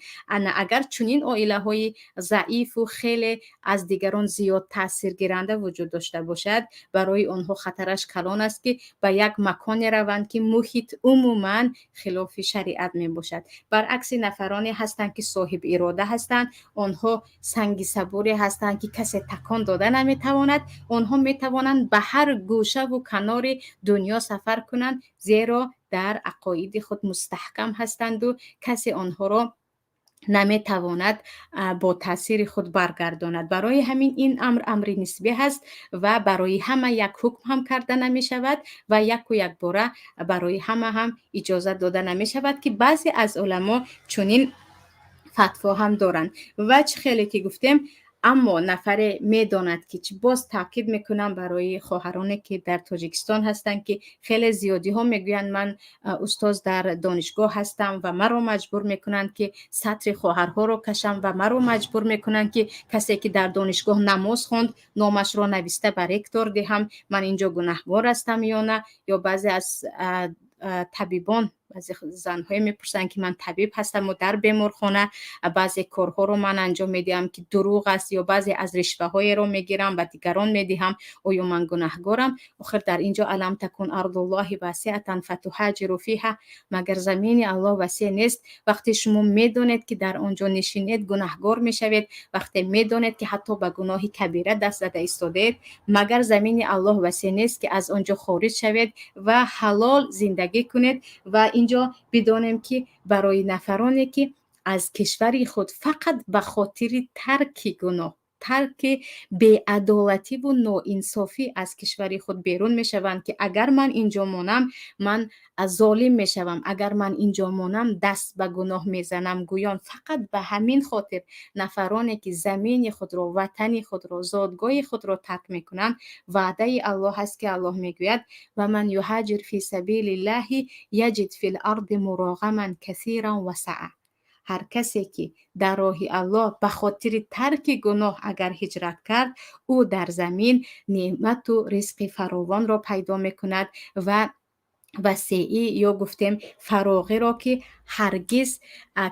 اگر چنین عائله های ضعیف و خیلی از دیگران زیاد تاثیر گیرنده وجود داشته باشد، برای آنها خطرش کلان است که به یک مکان روند که محیط عموما خلاف شریعت می باشد. برعکس نفرانی هستند که صاحب اراده هستند، آنها سنگ صبوری هستند که کسی تکان داده نمیتواند. آنها میتوانند به هر گوشه و کنار دنیا سفر کنند، زیرا در عقاید خود مستحکم هستند و کسی آنها را نمیتواند با تاثیر خود برگرداند. برای همین این امر نسبی هست و برای همه یک حکم هم کرده نمی شود و یک باره برای همه هم اجازه داده نمی شود، که بعضی از علما چنین فتوا هم دارند. و چه خیلی که گفتیم، اما نفر میداند که باز تاکید میکنم برای خواهرانی که در تاجیکستان هستند که خیلی زیادی ها میگویند من استاد در دانشگاه هستم و مرا مجبور میکنند که سطر خواهرها رو کشم، و مرا مجبور میکنند که کسی که در دانشگاه نماز خوند نامش را نوشته به رکتور دهم، من اینجا گناهکار هستم یا نه. یا بعضی از طبیبان، بعضی زنهای میپرسن که من طبیب هستم و در بیمارخانه بعضی کارها رو من انجام میدم که دروغ است، یا بعضی از رشوه های رو میگیرم و دیگران میدهم، آیا من گناهکارم؟ آخر در اینجا علم تکون ارض الله واسعه فتهاجروا فیها، مگر زمین الله وسیع نیست؟ وقتی شما میدونید که در آنجا نشینید گناهکار میشوید، وقتی میدونید که حتی به گناه کبیره دست زده ایستادید، مگر زمین الله وسیع نیست که از آنجا خارج شوید و حلال زندگی کنید؟ و اینجا بدانیم که برای نفرانی که از کشور خود فقط به خاطر ترک گناه، ترک بی‌عدالتی و ناانصافی از کشور خود بیرون میشوند، که اگر من اینجا مانم من ظالم میشوم، اگر من اینجا مانم دست به گناه میزنم، گویان فقط به همین خاطر نفرانی که زمین خود را، وطن خود را، زادگاه خود را ترک میکنند، وعده الله هست که الله میگوید و من یهاجر فی سبیل الله یجد فی الارض مراغما کثیرا و سعه. هر کسی که در راه الله به خاطر ترک گناه اگر هجرت کرد، او در زمین نعمت و رزق فراوان را پیدا میکند و وسیعی یا گفتیم فراغی را که هرگز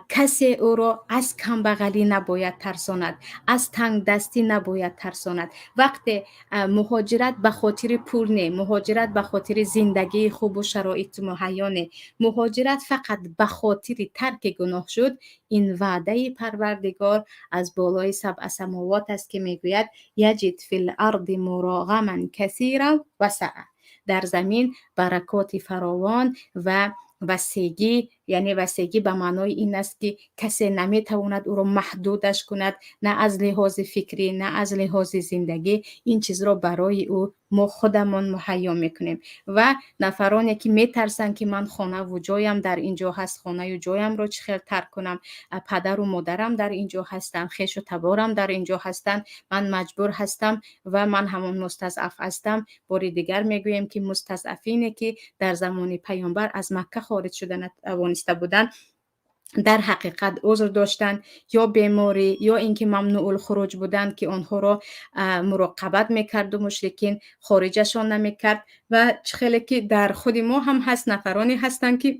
کسی او را از کمبغلی نباید ترساند، از تنگ دستی نباید ترساند. وقتی مهاجرت به خاطر پول نه، مهاجرت به خاطر زندگی خوب و شرایط مهیا نه، مهاجرت فقط به خاطر ترک گناه شد، این وعده پروردگار از بالای سبع سماوات است که میگوید یجد فی الارض مراغما کثیرا و سعه. در زمین برکات فراوان و وسیگی، یعنی وسیگی به معنای این است که کسی نمیتواند او را محدودش کند، نه از لحاظ فکری نه از لحاظ زندگی. این چیز را برای او ما خودمان مهیا میکنیم. و نفرانی که میترسن که من خانه و جایم در اینجا هست، خانه و جایم را چخیل ترک کنم، پدر و مادرم در اینجا هستن، خویش و تبارم در اینجا هستن، من مجبور هستم و من همون مستضعف هستم. باری دیگر میگویم که مستضعفینی که در زمان پیامبر از مکه خارج شدن نتوانسته بودند، در حقیقت عذر داشتند، یا بیماری یا اینکه ممنوع الخروج بودند که آنها را مراقبت میکرد و مشرکین خارجشان نمیکرد. و خیلی که در خود ما هم هست نفرانی هستند که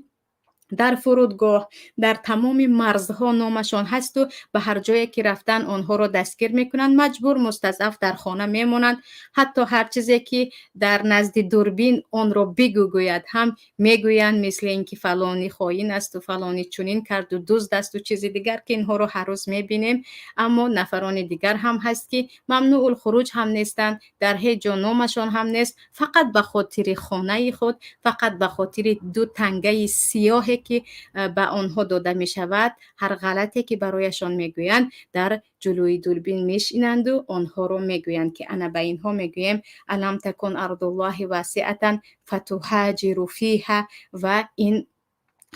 در فرودگاه در تمام مرزها نامشان هست و به هر جایی که رفتن آنها را دستگیر میکنند، مجبور مستضعف در خانه میمونند. حتی هر چیزی که در نزد دوربین آن را بگوید هم میگویند، مثل اینکه فلانی خائن است و فلانی چنین کرد و دزد است و چیز دیگر که اینها را هر روز میبینیم. اما نفران دیگر هم هست که ممنوع الخروج هم نیستند، در هیچ جا نامشان هم نیست، فقط به خاطر خانه خود، فقط به خاطر دو تنگه سیاه که به آنها داده می شود، هر غلطی که برایشان میگویند در جلوی دوربین میشینند و آنها رو میگویند که انا به اینها میگویم الم تکن ارض الله واسعه فتهاجروا فیها. و این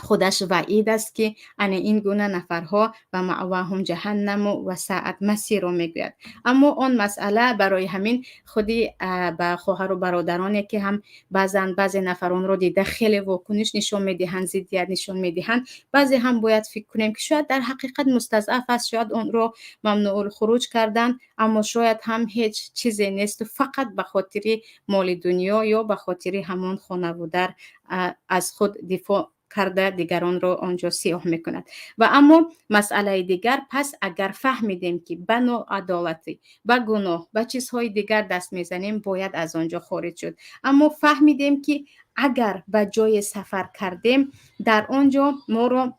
خودش وعید است که این گونه نفرها و مأواهم جهنم و ساعت مسیر رو میگوید. اما آن مسئله برای همین خودی به خواهر و برادرانی که هم بعضی نفران رو دیده خیلی واکنش نشون میدهند، ضدیت نشون میدهند، بعضی هم باید فکر کنیم که شاید در حقیقت مستضعف است، شاید اون رو ممنوع الخروج کردن، اما شاید هم هیچ چیزی نیست، فقط به خاطر مال دنیا یا به خاطر همون خانواده از خود دفاع کرده دیگران را آنجا سیاه میکند. و اما مسئله دیگر، پس اگر فهمیدیم که به ناعدالتی، به گناه، به چیزهای دیگر دست میزنیم، باید از آنجا خارج شد. اما فهمیدیم که اگر به جای سفر کردیم در آنجا ما را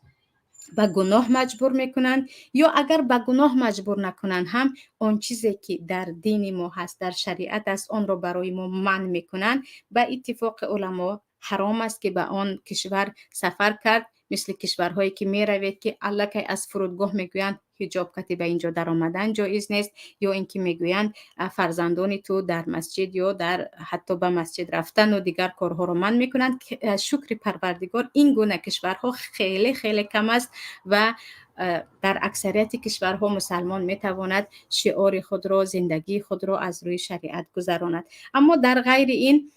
به گناه مجبور میکنند، یا اگر به گناه مجبور نکنند هم آن چیزی که در دین ما هست، در شریعت است، آن را برای ما منع میکنند. به اتفاق علما حرام است که به آن کشور سفر کرد، مثل کشورهایی که می روید که الکی از فرودگاه میگویند حجاب کتی به اینجا در آمدن جایز نیست، یا اینکه میگویند فرزندان تو در مسجد یا در حتی به مسجد رفتن و دیگر کارها رو منع میکنند. شکر پروردگار این گونه کشورها خیلی خیلی کم است و در اکثریت کشورها مسلمان میتواند شعار خود را، زندگی خود را از روی شریعت گذراند. اما در غیر این،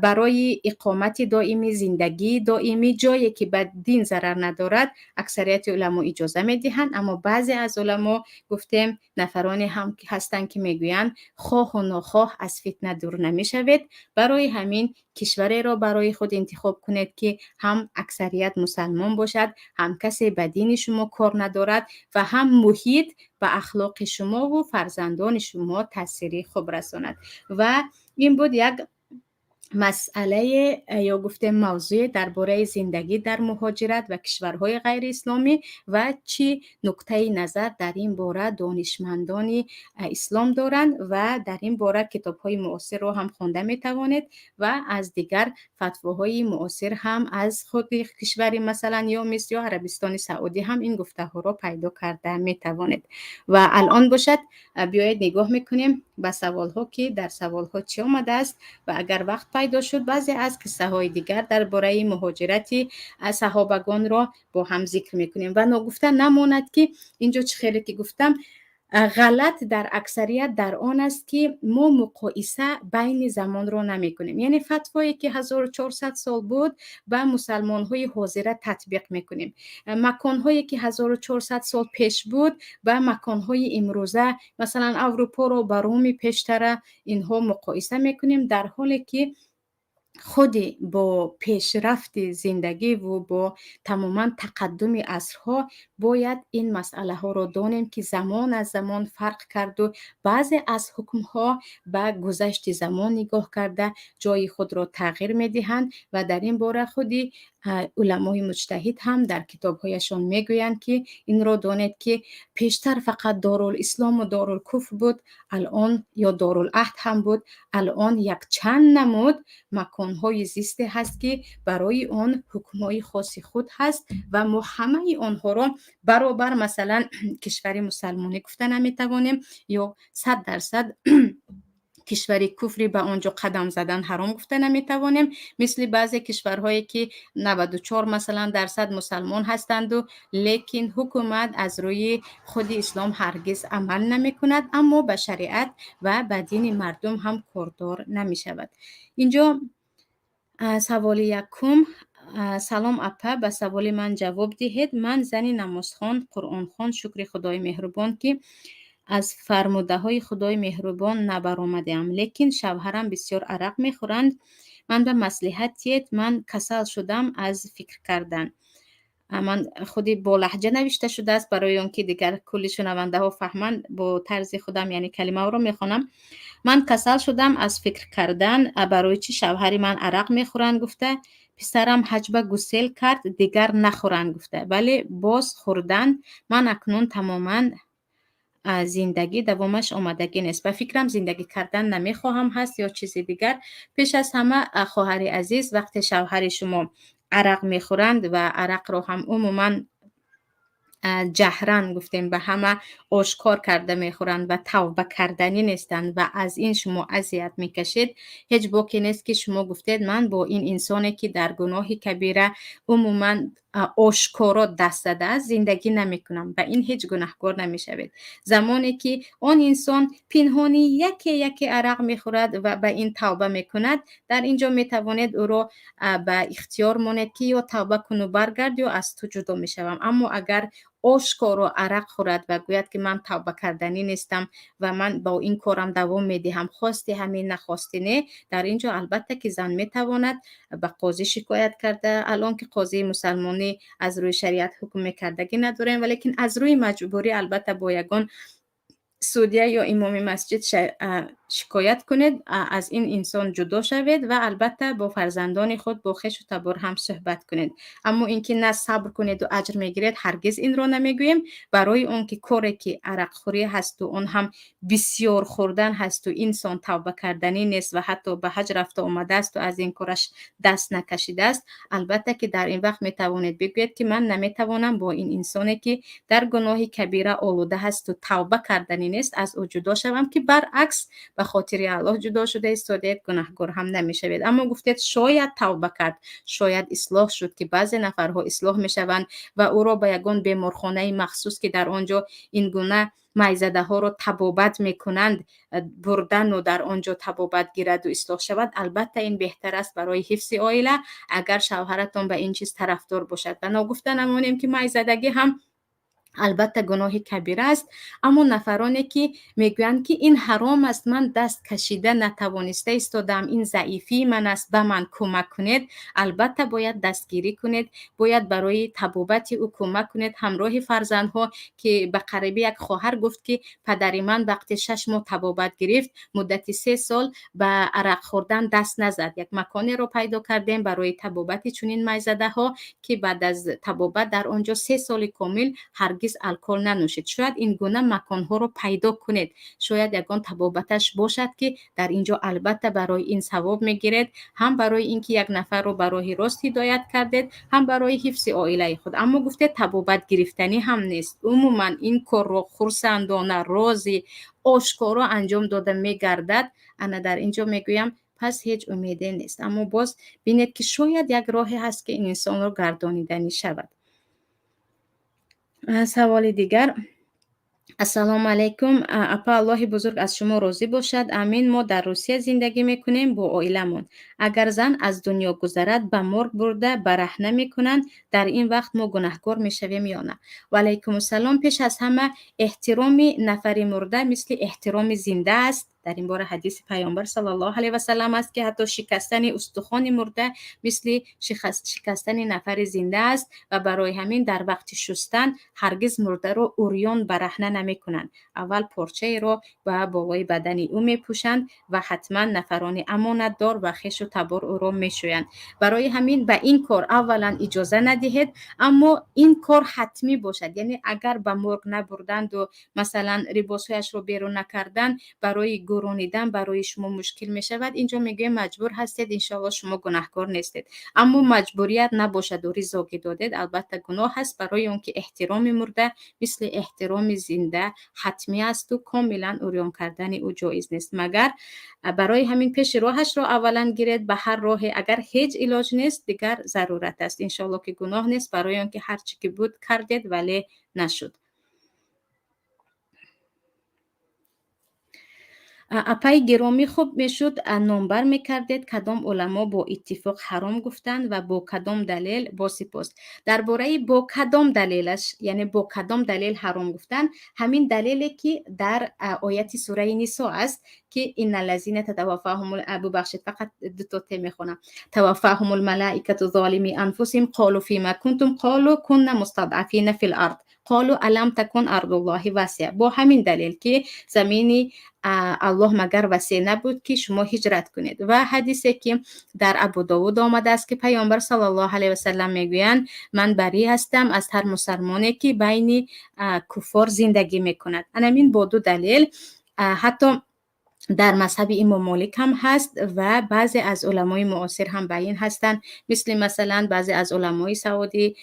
برای اقامت دائمی، زندگی دائمی، جایی که به دین ضرر ندارد، اکثریت علما اجازه میدهند. اما بعضی از علما گفتیم نفرانی هم هستند که میگویند خواه و ناخواه از فتنه دور نمیشوید، برای همین کشوری را برای خود انتخاب کنید که هم اکثریت مسلمان باشد، هم کسی به دین شما کار ندارد و هم محیط به اخلاق شما و فرزندان شما تأثیری خوب رساند. و این بود یک مسئله یا گفته موضوع درباره زندگی در مهاجرت و کشورهای غیر اسلامی و چی نکته نظر در این باره دانشمندان اسلام دارند و در این باره کتاب‌های معاصر رو هم خوانده می‌توانید و از دیگر فتواهای معاصر هم از خود کشور مثلا یا مصر یا عربستان سعودی هم این گفته‌ها رو پیدا کرده می‌توانید. و الان باشد بیایید نگاه می‌کنیم به سوال‌ها که در سوال‌ها چی آمده است و اگر وقت پیدا شد بعضی از قصه های دیگر درباره مهاجرت صحابگان را با هم ذکر میکنیم. و نگفته نماند که اینجا چه خیلی که گفتم غلط در اکثریت در آن است که ما مقایسه بین زمان را نمی کنیم، یعنی فتوایی که 1400 سال بود به مسلمان های حاضره تطبیق می کنیم، مکان هایی که 1400 سال پیش بود به مکان های امروزه مثلا اروپا رو با روم پیشتره اینها مقایسه می کنیم، در حالی که خودی با پیشرفت زندگی و با تماما تقدم عصرها باید این مسئله ها را دانیم که زمان از زمان فرق کرد و بعضی از حکم ها به گذشت زمان نگاه کرده جای خود را تغییر می دهند و در این باره خودی علمای مجتهد هم در کتابهایشان میگویند که این را دانید که پیشتر فقط دارالاسلام و دارالکفر بود، الان یا دارالعهد هم بود، الان یک چند نمود مکانهای زیسته هست که برای آن حکمهای خاص خود هست و ما همه آنها را برابر مثلا کشور مسلمانی گفته نمیتوانیم یا 100% کشوری کفری به آنجا قدم زدن حرام گفته نمیتوانیم، مثل بعضی کشورهایی که 94 مثلا درصد مسلمان هستند و لیکن حکومت از روی خود اسلام هرگز عمل نمی کند، اما به شریعت و به دین مردم هم کاردار نمی شود. اینجا سوال یکم: سلام اپا، به سوال من جواب دهید. من زنی نمازخوان قرآن خوان شکر خدای مهربان که از فرموده های خدای مهربان نبرآمده‌ام، لیکن شوهرم بسیار عرق میخورند. من به مصلحتیت من کسل شدم از فکر کردن. من خودی با لهجه نوشته شده است برای اون که دیگر کلی شنونده ها فهمند، با طرز خودم یعنی کلمه ها رو میخوانم. من کسل شدم از فکر کردن برای چی شوهری من عرق میخورند گفته، پسرم حجبه گسل کرد دیگر نخورند گفته، ولی باز خوردن. من اکنون تماما زندگی دوامش آمدگی نیست، به فکرم زندگی کردن نمیخواهم هست یا چیزی دیگر. پیش از همه خواهر عزیز، وقتی شوهر شما عرق میخورند و عرق رو هم عموما جهرن گفتیم به همه آشکار کرده میخورند و توبه کردنی نیستند و از این شما اذیت میکشید، هیچ باکی نیست که شما گفتید من با این انسانی که در گناه کبیره عموما آشکارا دست داده است زندگی نمیکنم، و این هیچ گناهکار نمیشوید. زمانی که آن انسان پنهانی یکی عرق میخورد و به این توبه میکند، در اینجا میتوانید او را به اختیار مانید که یا توبه کن و برگرد یا از تو جدا میشوم. اما اگر آشکار و عرق خورد و گوید که من توبه کردنی نیستم و من با این کارم دوام میدهم، خواستی همین نخواستی نه، در اینجا البته که زن میتواند به قاضی شکایت کرده. الان که قاضی مسلمانی از روی شریعت حکم میکردگی نداریم، ولیکن از روی مجبوری البته با یگان سودیه یا امام مسجد شکایت کنید، از این انسان جدا شوید و البته با فرزندان خود با خویش و تبار هم صحبت کنید. اما اینکه نه صبر کنید و اجر میگیرید، هرگز این را نمیگویم. برای اون که کاری که عرق خوری هست و اون هم بسیار خوردن هست و انسان توبه کردنی نیست و حتی به حج رفته آمده است و از این کارش دست نکشیده است، البته که در این وقت میتوانید بگویید که من نمیتوانم با این انسانی که در گناه کبیره آلوده هست و توبه کردنی نیست از او جدا شوم، که برعکس به خاطر الله جدا شده استادید، گناهکار هم نمیشوید. اما گفتید شاید توبه کرد، شاید اصلاح شد، که بعضی نفرها اصلاح میشوند و او را به یگان بیمارخانه مخصوص که در آنجا این گونه مایزده ها را تبابت میکنند بردن و در آنجا تبابت گیرد و اصلاح شود. البته این بهتر است برای حفظ عائله اگر شوهرتان به این چیز طرفدار باشد. و نگفته نمانیم که مایزدگی هم البته گناه کبیره است، اما نفرانی که میگویند که این حرام است، من دست کشیده نتوانسته ایستادم، این ضعیفی من است، به من کمک کنید، البته باید دستگیری کنید، باید برای تبابت او کمک کنید همراه فرزندها. که به قریبی یک خواهر گفت که پدری من وقتی 6 ماه تبابت گرفت مدت 3 سال به عرق خوردن دست نزد. یک مکانی رو پیدا کردیم برای تبابت چنین میزده ها که بعد از تبابت در آنجا 3 سال کامل هرگز الکل ننوشید. شاید این گونه مکانها رو پیدا کنید، شاید یگان تبابتش باشد که در اینجا البته برای این ثواب میگیرید، هم برای اینکه یک نفر رو به راه راست هدایت کردید، هم برای حفظ عائله خود. اما گفته تبابت گرفتنی هم نیست، عموما این کار رو خرسندانه رازی آشکارا انجام داده میگردد. انا در اینجا میگویم پس هیچ امیدی نیست، اما باز بینید که شاید یک راهی هست که این انسان رو گردانیدنی شود. سوال دیگر: السلام علیکم اپا، الله بزرگ از شما راضی باشد. امین. ما در روسیه زندگی میکنیم با عائلمون. اگر زن از دنیا گذرد به مرگ برده برهنه میکنند، در این وقت ما گناهکار میشویم یا نه؟ و علیکم السلام. پیش از همه احترام نفر مرده مثل احترام زنده است. در این باره حدیث پیامبر صلی الله علیه و سلم است که حتی شکستن استخوان مرده مثل شکستن نفر زنده است و برای همین در وقت شستن هرگز مرده رو عریان برهنه نمیکنند. اول پارچه رو به بالای بدن او میپوشند و حتما نفران امانت دار و خویش و تبار او رو میشویند. برای همین به این کار اولا اجازه ندهید، اما این کار حتمی باشد. یعنی اگر به مرغ نبردند و مثلا لباسهایش رو بیرون نکردن، برای گرانیدن برای شما مشکل می شود، اینجا میگه مجبور هستید، انشاءالله شما گناهکار نیستید. اما مجبوریت نباشد و رضاگی دادید البته گناه هست، برای اون که احترام مرده مثل احترام زنده حتمی است و کاملا عریان کردن او جایز نیست. مگر برای همین پیش راهش رو اولا گیرید به هر راه. اگر هیچ علاج نیست دیگر ضرورت است، انشاءالله که گناه نیست، برای اون که هر چی که بود کردید ولی نشد. اپای گرامی خوب میشد نامبر میکردید کدام علما با اتفاق حرام گفتند و با کدام دلیل. با سپاس. درباره با کدام دلیلش، یعنی با کدام دلیل حرام گفتند، همین دلیلی که در آیت سوره نساء است که ان الذين تتوفاهم ببخشید فقط دو تا ته میخونم. توفاهم الملائکه ظالمی انفسهم قالوا فيما كنتم قالوا كنا مستضعفين في الارض قالوا الم تكن ارض الله واسعه. با همین دلیل که زمینی الله مگر وسیع نبود که شما هجرت کنید. و حدیثی که در ابو داود آمده است که پیامبر صلی الله علیه و سلم میگویند من بری هستم از هر مسلمانی که بین کفار زندگی میکند. همین با دو دلیل حتی در مذهب امام مالک هم هست و بعضی از علمای معاصر هم بیان هستند، مثلا بعضی از علمای سعودی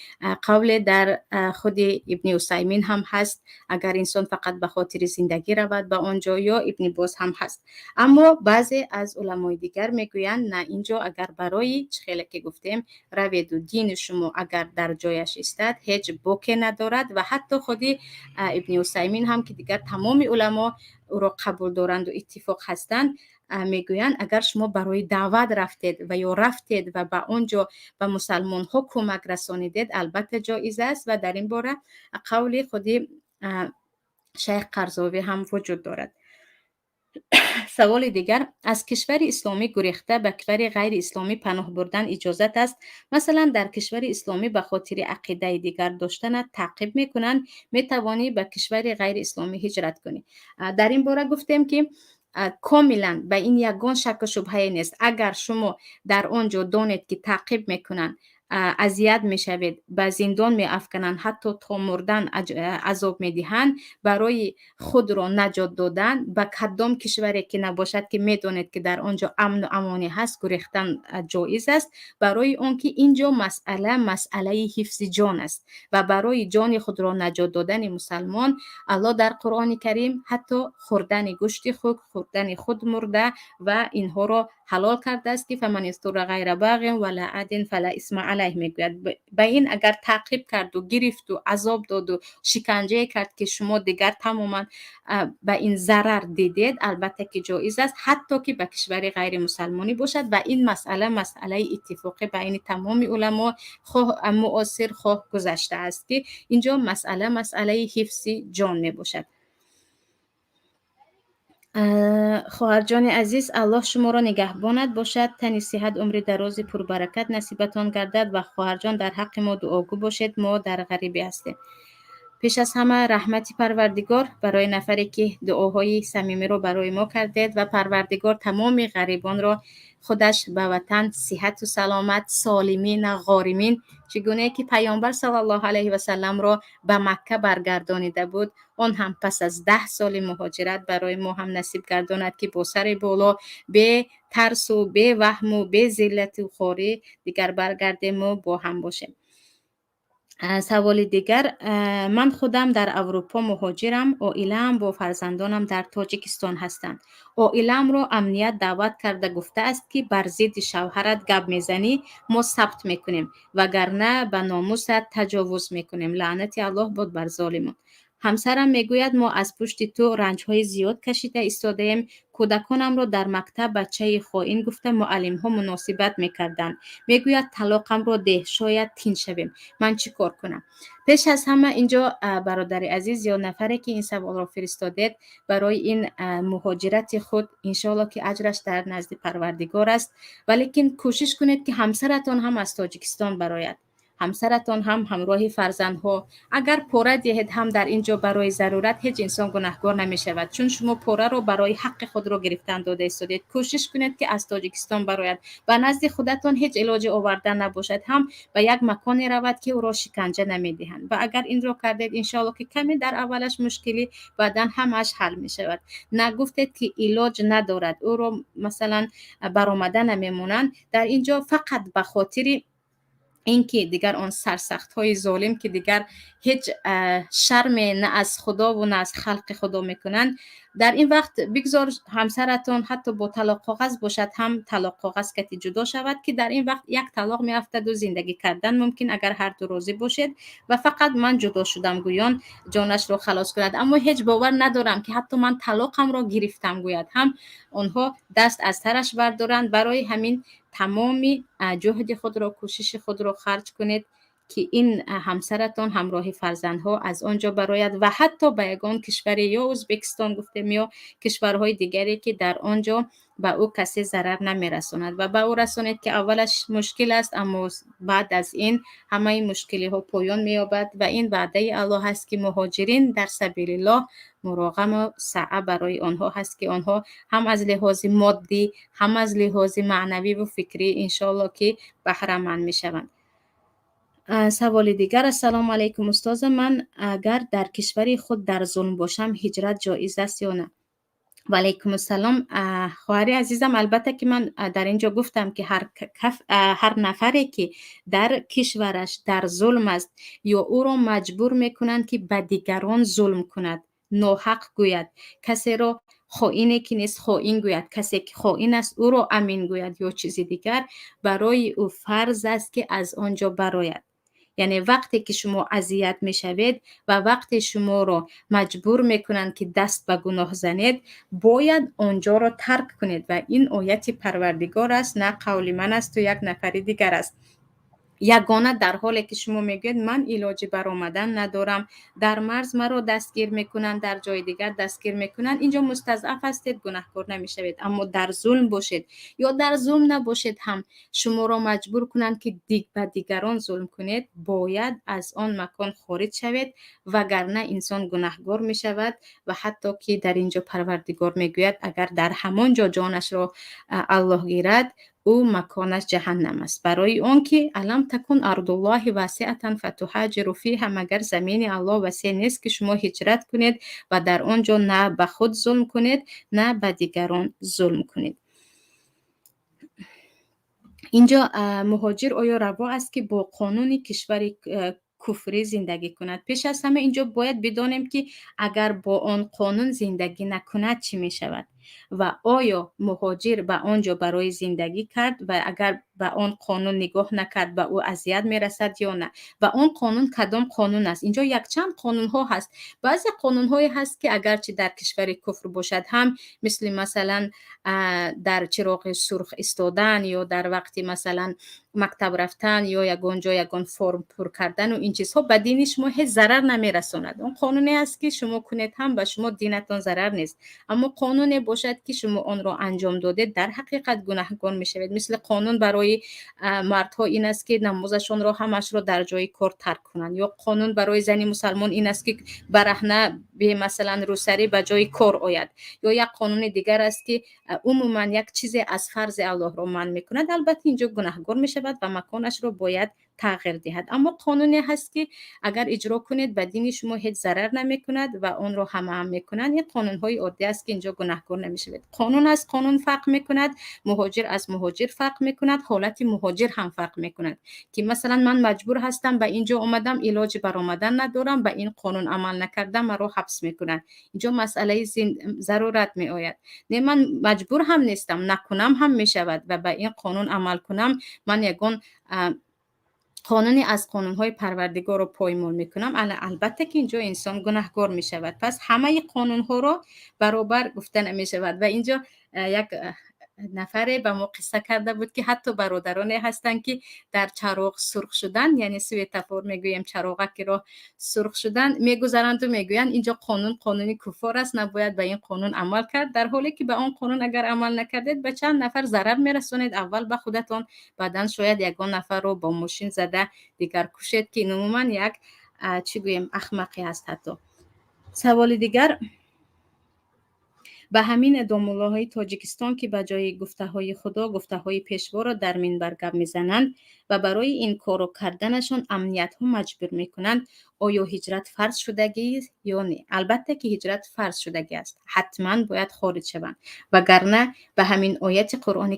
قول در خود ابن عثیمین هم هست اگر انسان فقط به خاطر زندگی رود به آنجا، یا ابن باز هم هست. اما بعضی از علمای دیگر میگویند نه، اینجا اگر برای خیلی که گفتیم روید و دین شما اگر در جایش استاد هیچ باکی ندارد. و حتی خود ابن عثیمین هم که دیگر تمام علما او را قبول دارند و اتفاق هستند میگویند اگر شما برای دعوت رفتید و یا رفتید و به اونجا به مسلمان ها کمک رسانیدید البته جایز است. و در این باره قول خودی شیخ قرضاوی هم وجود دارد. سوال دیگر، از کشور اسلامی گریخته به کشور غیر اسلامی پناه بردن اجازت است؟ مثلا در کشور اسلامی به خاطر عقیده دیگر داشتن تعقیب میکنند، میتوانی به کشور غیر اسلامی هجرت کنی. در این باره گفتیم که کاملا به این یگان شک و شبهه نیست. اگر شما در آنجا دانید که تعقیب میکنند، اذیت میشوید، به زندان میافکنند، حتی تا مردن عذاب میدهند، برای خود را نجات دادن به کدام کشوری که نباشد که میدانید که در آنجا امن و امانی هست گریختن جایز است، برای اون که اینجا مسئله حفظ جان است و برای جان خود را نجات دادن مسلمان الله در قرآن کریم حتی خوردن گوشت خود، خوردن خود مرده و اینها را حلال کرده است که فمن اضطر غیر باغ ولا عاد فلا اثم علیه میگوید. به این اگر تعقیب کرد و گرفت و عذاب داد و شکنجه کرد که شما دیگر تماما به این ضرر دیدید، البته که جایز است حتی که به کشور غیر مسلمانی باشد. و این مسئله اتفاقی بین تمام علما خواه معاصر خواه گذشته است که اینجا مسئله حفظ جان می باشد. خواهر جان عزیز، الله شما را نگهبانت باشد، تنی صحت عمر دراز پربرکت نصیبتان گردد و خواهر جان در حق ما دعاگو باشید، ما در غریبی هستیم. پیش از همه رحمت پروردگار برای نفری که دعاهای صمیمی رو برای ما کردید و پروردگار تمام غریبان را خودش به وطن صحت و سلامت سالمین غارمین، چگونه که پیامبر صلی الله علیه و سلم را به مکه برگردانیده بود، آن هم پس از 10 سال مهاجرت برای ما هم نصیب گرداند که با سر بالا به ترس و به وهم و به ذلت و خواری دیگر برگردیم و با هم باشیم. سوال دیگر، من خودم در اروپا مهاجرم، عائله‌ام با فرزندانم در تاجیکستان هستند. عائله‌ام را امنیت دعوت کرده گفته است که بر ضد شوهرت گپ میزنی ما ثبت میکنیم وگرنه به ناموست تجاوز میکنیم. لعنت الله باد بر ظالمان. همسرم میگوید ما از پشت تو رنج‌های زیاد کشیده ایستاده‌ایم. کودکانم را در مکتب بچه خائن گفته معلم‌ها مناسبت می‌کردند. میگوید طلاقم را ده، شاید تین شویم. من چی کار کنم؟ پیش از همه اینجا برادر عزیز یا نفری که این سوال را فرستادید برای این مهاجرت خود انشالله که اجرش در نزد پروردگار است، ولیکن کوشش کنید که همسرتان هم از تاجیکستان برآید، همسرتان هم همراه فرزندها. اگر پوره دهید هم در اینجا برای ضرورت هیچ انسان گناهکار نمی شود، چون شما پوره رو برای حق خود رو گرفتن داده ایستادید. کوشش کنید که از تاجیکستان برآید، به نزد خودتان هیچ علاج آوردن نباشد، هم به یک مکانی رود که او را شکنجه نمیدهند. و اگر این را کردید انشالله که کمی در اولش مشکلی، بعدا همش حل می شود. نگفتید که علاج ندارد، او را مثلا برآمده نمیمونند. در اینجا فقط به خاطر اینکه دیگر آن سرسخت های ظالم که دیگر هیچ شرم نه از خدا و نه از خلق خدا میکنند، در این وقت بگذار همسرتان حتی با طلاق کاغذ باشد هم طلاق کاغذ کتی جدا شود، که در این وقت یک طلاق میافتد و زندگی کردن ممکن اگر هر دو راضی باشید و فقط من جدا شدم گویان جانش را خلاص کند. اما هیچ باور ندارم که حتی من طلاقم را گرفتم گوید هم آنها دست از سرش بردارند. برای همین تمامی جهد خود را، کوشش خود را خرج کنید که این همسرتان همراه فرزندها از آنجا برآید و حتی به یگان کشور یا ازبکستان گفتیم یا کشورهای دیگری که در آنجا به او کسی ضرر نمیرساند و به او رسانید که اولش مشکل است اما بعد از این همه این مشکلی ها پایان مییابد و این وعده الله هست که مهاجرین در سبیل الله مراغم و سعی برای آنها هست که آنها هم از لحاظ مادی هم از لحاظ معنوی و فکری انشالله که بهره مند میشوند. سوال دیگر: السلام علیکم استاد، من اگر در کشور خود در ظلم باشم هجرت جایز است یا نه؟ و علیکم السلام خواهر عزیزم. البته که من در اینجا گفتم که هر نفری که در کشورش در ظلم است یا او را مجبور میکنند که به دیگران ظلم کند، ناحق گوید، کسی را خائنی که نیست خائن گوید، کسی که خائن است او را امین گوید یا چیزی دیگر، برای او فرض است که از آنجا برآید. یعنی وقتی که شما اذیت میشوید و وقتی شما را مجبور میکنند که دست به گناه زنید، باید آنجا را ترک کنید و این آیت پروردگار است، نه قول من است و یک نفر دیگر است. یگانه در حالی که شما میگید من علاج برآمدن ندارم، در مرز مرا دستگیر میکنن، در جای دیگر دستگیر میکنن، اینجا مستضعف هستید، گناهکار نمیشوید. اما در ظلم باشید یا در ظلم نباشید هم شما را مجبور کنند که به دیگران ظلم کنید، باید از آن مکان خارج شوید، وگرنه انسان گناهکار میشود. و حتی که در اینجا پروردگار میگوید اگر در همان جا جانش را الله گیرد او مکانش جهنم است. برای اون که علم تکن ارض الله واسعه فتهاجروا فیها، مگر زمین الله وسیع نیست که شما هجرت کنید و در آنجا نه به خود ظلم کنید نه به دیگران ظلم کنید. اینجا مهاجر آیا روا است که با قانون کشور کفری زندگی کند؟ پیش از همه اینجا باید بدانیم که اگر با آن قانون زندگی نکند چی می شود و آیا مهاجر به آنجا برای زندگی کرد و اگر به آن قانون نگاه نکرد به او اذیت میرسد یا نه، و آن قانون کدام قانون است؟ اینجا یک چند قانون ها هست. بعضی قانون هایی هست که اگرچه در کشور کفر باشد هم، مثل مثلا در چراغ سرخ استادن یا در وقتی مثلا مکتب رفتن یا یگان جا یگان فرم پر کردن و این چیزها به دین شما هیچ ضرر نمیرساند. اون قانونی است که شما کنید هم به شما دینتان ضرر نیست. اما قانونی باشد که شما آن را انجام داده در حقیقت گناهکار میشوید. مثل قانون برای مردها این است که نمازشون را همش را در جای کار ترک کنند، یا قانون برای زنی مسلمان این است که برهنه به مثلا روسری به جای کار آید، یا یک قانون دیگر است که عموما یک چیز از فرض الله را منع میکند. البته اینجا گناهکار میشود و مکانش را باید تغییر دهد. اما قانونی هست که اگر اجرا کنید به دین شما هیچ ضرر نمی کند و اون رو همه هم میکنند. این قانون های عادی است که اینجا گناهکار نمیشوید. قانون از قانون فرق میکند، مهاجر از مهاجر فرق میکند، حالت مهاجر هم فرق میکند که مثلا من مجبور هستم به اینجا اومدم، علاج برآمدن ندارم، به این قانون عمل نکردم مرا حبس میکنند. اینجا مسئله ضرورت می آید. نه من مجبور هم نیستم، نکنم هم میشود و به این قانون عمل کنم، من یگان قانونی از قانونهای پروردگار رو پایمال میکنم، البته که اینجا انسان گناهکار میشود. پس همه قانونها رو برابر گفته نمیشود. و اینجا یک نفره به ما قصه کرده بود که حتی برادرانی هستند که در چراغ سرخ شدن، یعنی سویتافور میگویم چراغک را سرخ شدن، میگذرند و میگویند اینجا قانونی کفار است، نباید به این قانون عمل کرد، در حالی که به آن قانون اگر عمل نکردید به چند نفر ضرر میرسونید، اول به خودتان، بعدن شاید یگان نفر رو با ماشین زده دیگر کشید، که عموما یک چی گویم احمقی است. حتی سوال دیگر، به همین ادامه‌الله تاجیکستان که به جای گفته‌های خدا گفته‌های پیشوا را در منبر گپ می‌زنند و برای این کارو کردنشان امنیت‌ها مجبور می‌کنند، آیا هجرت فرض شدگی است یا نه؟ البته که هجرت فرض شدگی است، حتما باید خارج شوند، وگرنه به همین آیت قرآن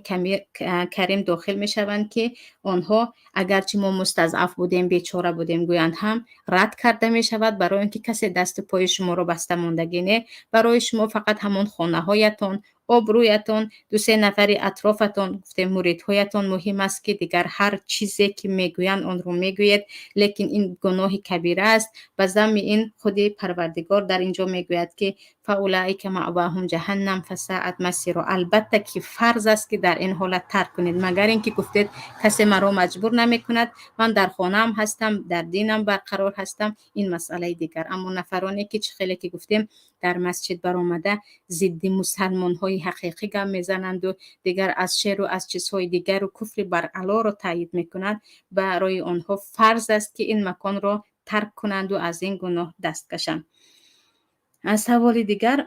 کریم داخل می‌شوند که آنها اگرچه ما مستضعف بودیم، بیچاره بودیم گویند، هم رد کرده می‌شود، برای اینکه کسی دست پای شما را بسته ماندگی نه، برای شما فقط همون خانه هایتان، آبرویتان، دو سه نفری اطرافتان، گفتیم موردهایتان مهم است که دیگر هر چیزی که میگویند آن رو میگوید، لیکن این گناه کبیره است. به ضمن این خود پروردگار در اینجا میگوید که فاولئک مأواهم جهنم فساءت مصیرا. البته که فرض است که در این حالت ترک کنید، مگر اینکه گفتید کسی مرا مجبور نمیکند، من در خانه‌ام هستم، در دینم برقرار هستم، این مسئله دیگر. اما نفرانی که خیلی که گفتیم در مسجد برآمده ضد مسلمان های حقیقی گپ میزنند و دیگر از شر و از چیزهای دیگر و کفر بر علا را تایید میکنند، برای آنها فرض است که این مکان را ترک کنند و از این گناه دست کشند. از سوال دیگر،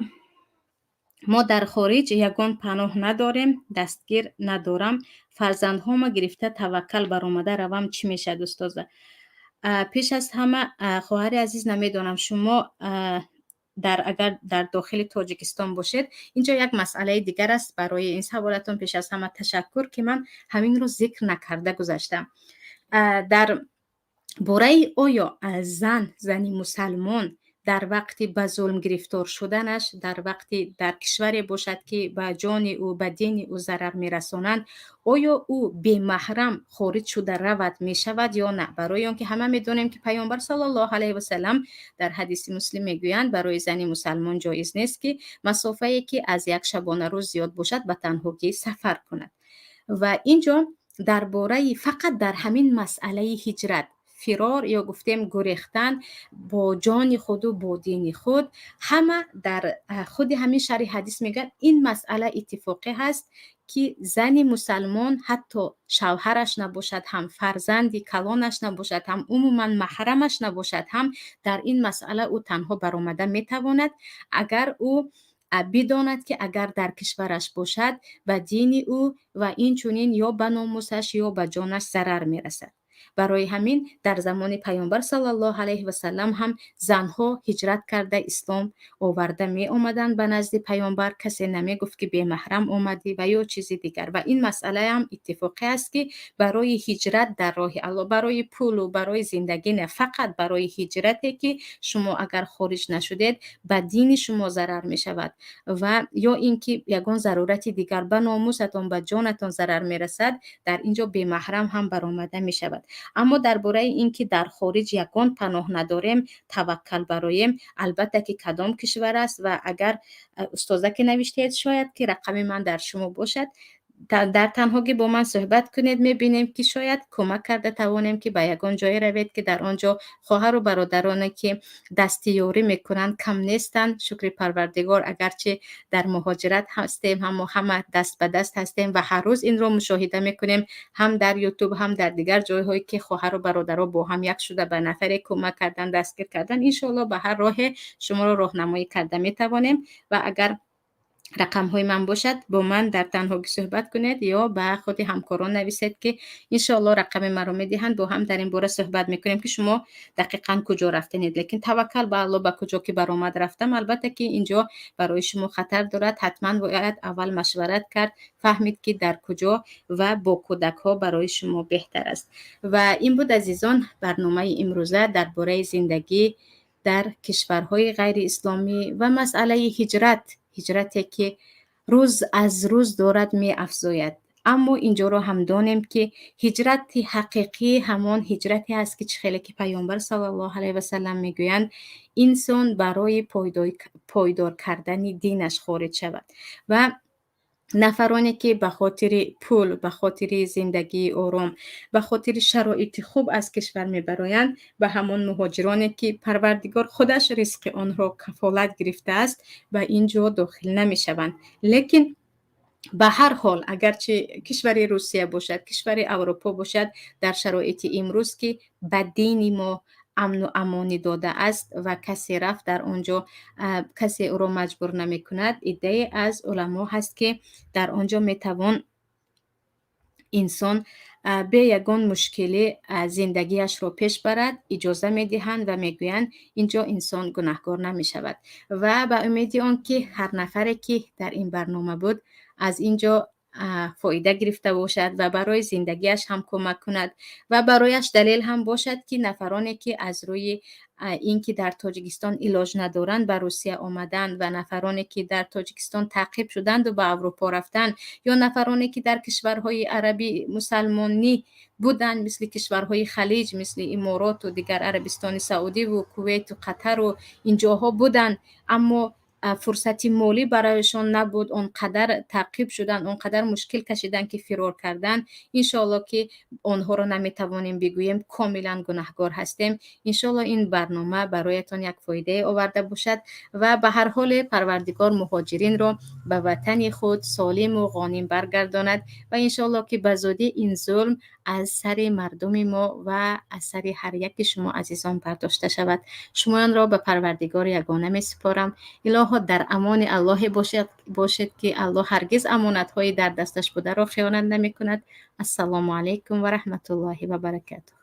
ما در خارج یگان پناه نداریم، دستگیر ندارم، فرزندهام گرفته توکل برآمده روم، چی میشه دوستازه؟ پیش از همه خواهر عزیز، نمیدونم شما اگر در داخل تاجیکستان باشید، اینجا یک مسئله دیگر است. برای این سوالتون پیش از همه تشکر که من همین رو ذکر نکرده گذاشتم. در باره آیا زنی مسلمان در وقتی به ظلم گرفتار شدنش، در وقتی در کشوری باشد که به جان او به دین او ضرر میرسانند، آیا او بی محرم خارج شده رود می شود یا نه؟ برای آنکه همه میدونیم که پیامبر صلی الله علیه و سلم در حدیث مسلم میگویند برای زنی مسلمان جایز نیست که مسافه‌ای که از یک شبانه روز زیاد باشد به تنهایی سفر کند. و اینجا درباره فقط در همین مسئله هجرت، فرار یا گفتیم گریختن با جان خود و با دین خود، همه در خود همین شرح حدیث میگن این مسئله اتفاقی هست که زن مسلمان حتی شوهرش نباشد، هم فرزندی کلانش نباشد، هم عموما محرمش نباشد، هم در این مسئله او تنها برآمده میتواند، اگر او بداند که اگر در کشورش باشد به دین او و این چونین یا به ناموسش یا به جانش ضرر میرسد. برای همین در زمان پیامبر صلی الله علیه و سلم هم زنها هجرت کرده اسلام آورده می آمدند به نزد پیامبر، کسی نمی گفت که بی محرم آمدی و یا چیزی دیگر. و این مسئله هم اتفاقی است که برای هجرت در راه الله، برای پول و برای زندگی نه، فقط برای هجرتی که شما اگر خارج نشدید به دین شما ضرر می شود و یا اینکه یگان ضرورت دیگر به ناموستان به جانتان ضرر می رسد، در اینجا بی محرم هم برآمده می شود. اما درباره اینکه در خارج یگان پناه نداریم، توکل برایم، البته که کدام کشور است و اگر استاذه که نوشتید شاید که رقم من در شما باشد، در تنهایی با من صحبت کنید، میبینیم که شاید کمک کرده توانیم که به یگان جای روید که در آنجا خواهر و برادرانی که دستیاری میکنند کم نیستند. شکر پروردگار، اگرچه در مهاجرت هستیم اما همه دست به دست هستیم و هر روز این رو مشاهده میکنیم، هم در یوتیوب هم در دیگر جایهایی که خواهر و برادرها با هم یک شده به نفر کمک کردن، دستگیر کردن. انشالله به هر راه شما رو راهنمایی کرده میتوانیم و اگر رقم های من باشد با من در تنهایی صحبت کنید یا به خود همکاران نویسید که انشاءالله رقم من رو میدهند، با هم در این باره صحبت میکنیم که شما دقیقاً کجا رفتنید. لیکن توکل به الله، به کجا که برآمد رفتم، البته که اینجا برای شما خطر دارد، حتما باید اول مشورت کرد، فهمید که در کجا و با کودک ها برای شما بهتر است. و این بود عزیزان برنامه امروزه درباره زندگی در کشورهای غیر اسلامی و مسئله هجرتی که روز از روز دارد می افزاید. اما اینجا رو هم دانیم که هجرت حقیقی همان هجرتی است که خیلی که پیامبر صلی الله علیه و سلم میگویند انسان برای پایدار کردن دینش خارج شود و نفرانی که به خاطر پول، به خاطر زندگی آرام، به خاطر شرایط خوب از کشور میبرایند، به همان مهاجرانی که پروردگار خودش رزق آنها کفالت گرفته است به اینجا داخل نمیشوند. لیکن به هر حال اگرچه کشور روسیه باشد، کشور اروپا باشد، در شرایط امروز که به دین ما امن و امانی داده است و کسی رفت در آنجا کسی او را مجبور نمی کند، ایده از علما هست که در آنجا می توان انسان به یگان مشکل زندگیش را پیش برد اجازه می دهند و می گویند اینجا انسان گناهکار نمی شود و به امید آن که هر نفری که در این برنامه بود از اینجا فایده گرفته باشد و برای زندگیش هم کمک کند و برایش دلیل هم باشد که نفرانی که از روی اینکه در تاجیکستان علاج ندارند به روسیه آمدند و نفرانی که در تاجیکستان تعقیب شدند و به اروپا رفتند یا نفرانی که در کشورهای عربی مسلمانی بودند مثل کشورهای خلیج مثل امارات و دیگر عربستان سعودی و کویت و قطر و اینجاها بودند اما فرصتی مالی برایشان نبود، اونقدر تعقیب شدن، اونقدر مشکل کشیدن که فرار کردن. انشالله که آنها را نمیتوانیم بگوییم کاملا گناهکار هستیم. انشالله این برنامه برایتان یک فایده آورده باشد و به هر حال پروردگار مهاجرین را به وطن خود سالم و غانم برگرداند و انشالله که به زودی این ظلم از سر مردم ما و از سر هر یک شما عزیزان برداشته شود. شمایان را به پروردگار یگانه می سپارم. الها در امان الله باشد که الله هرگز امانت های در دستش بوده را خیانت نمی کند. السلام علیکم و رحمت الله و برکاته.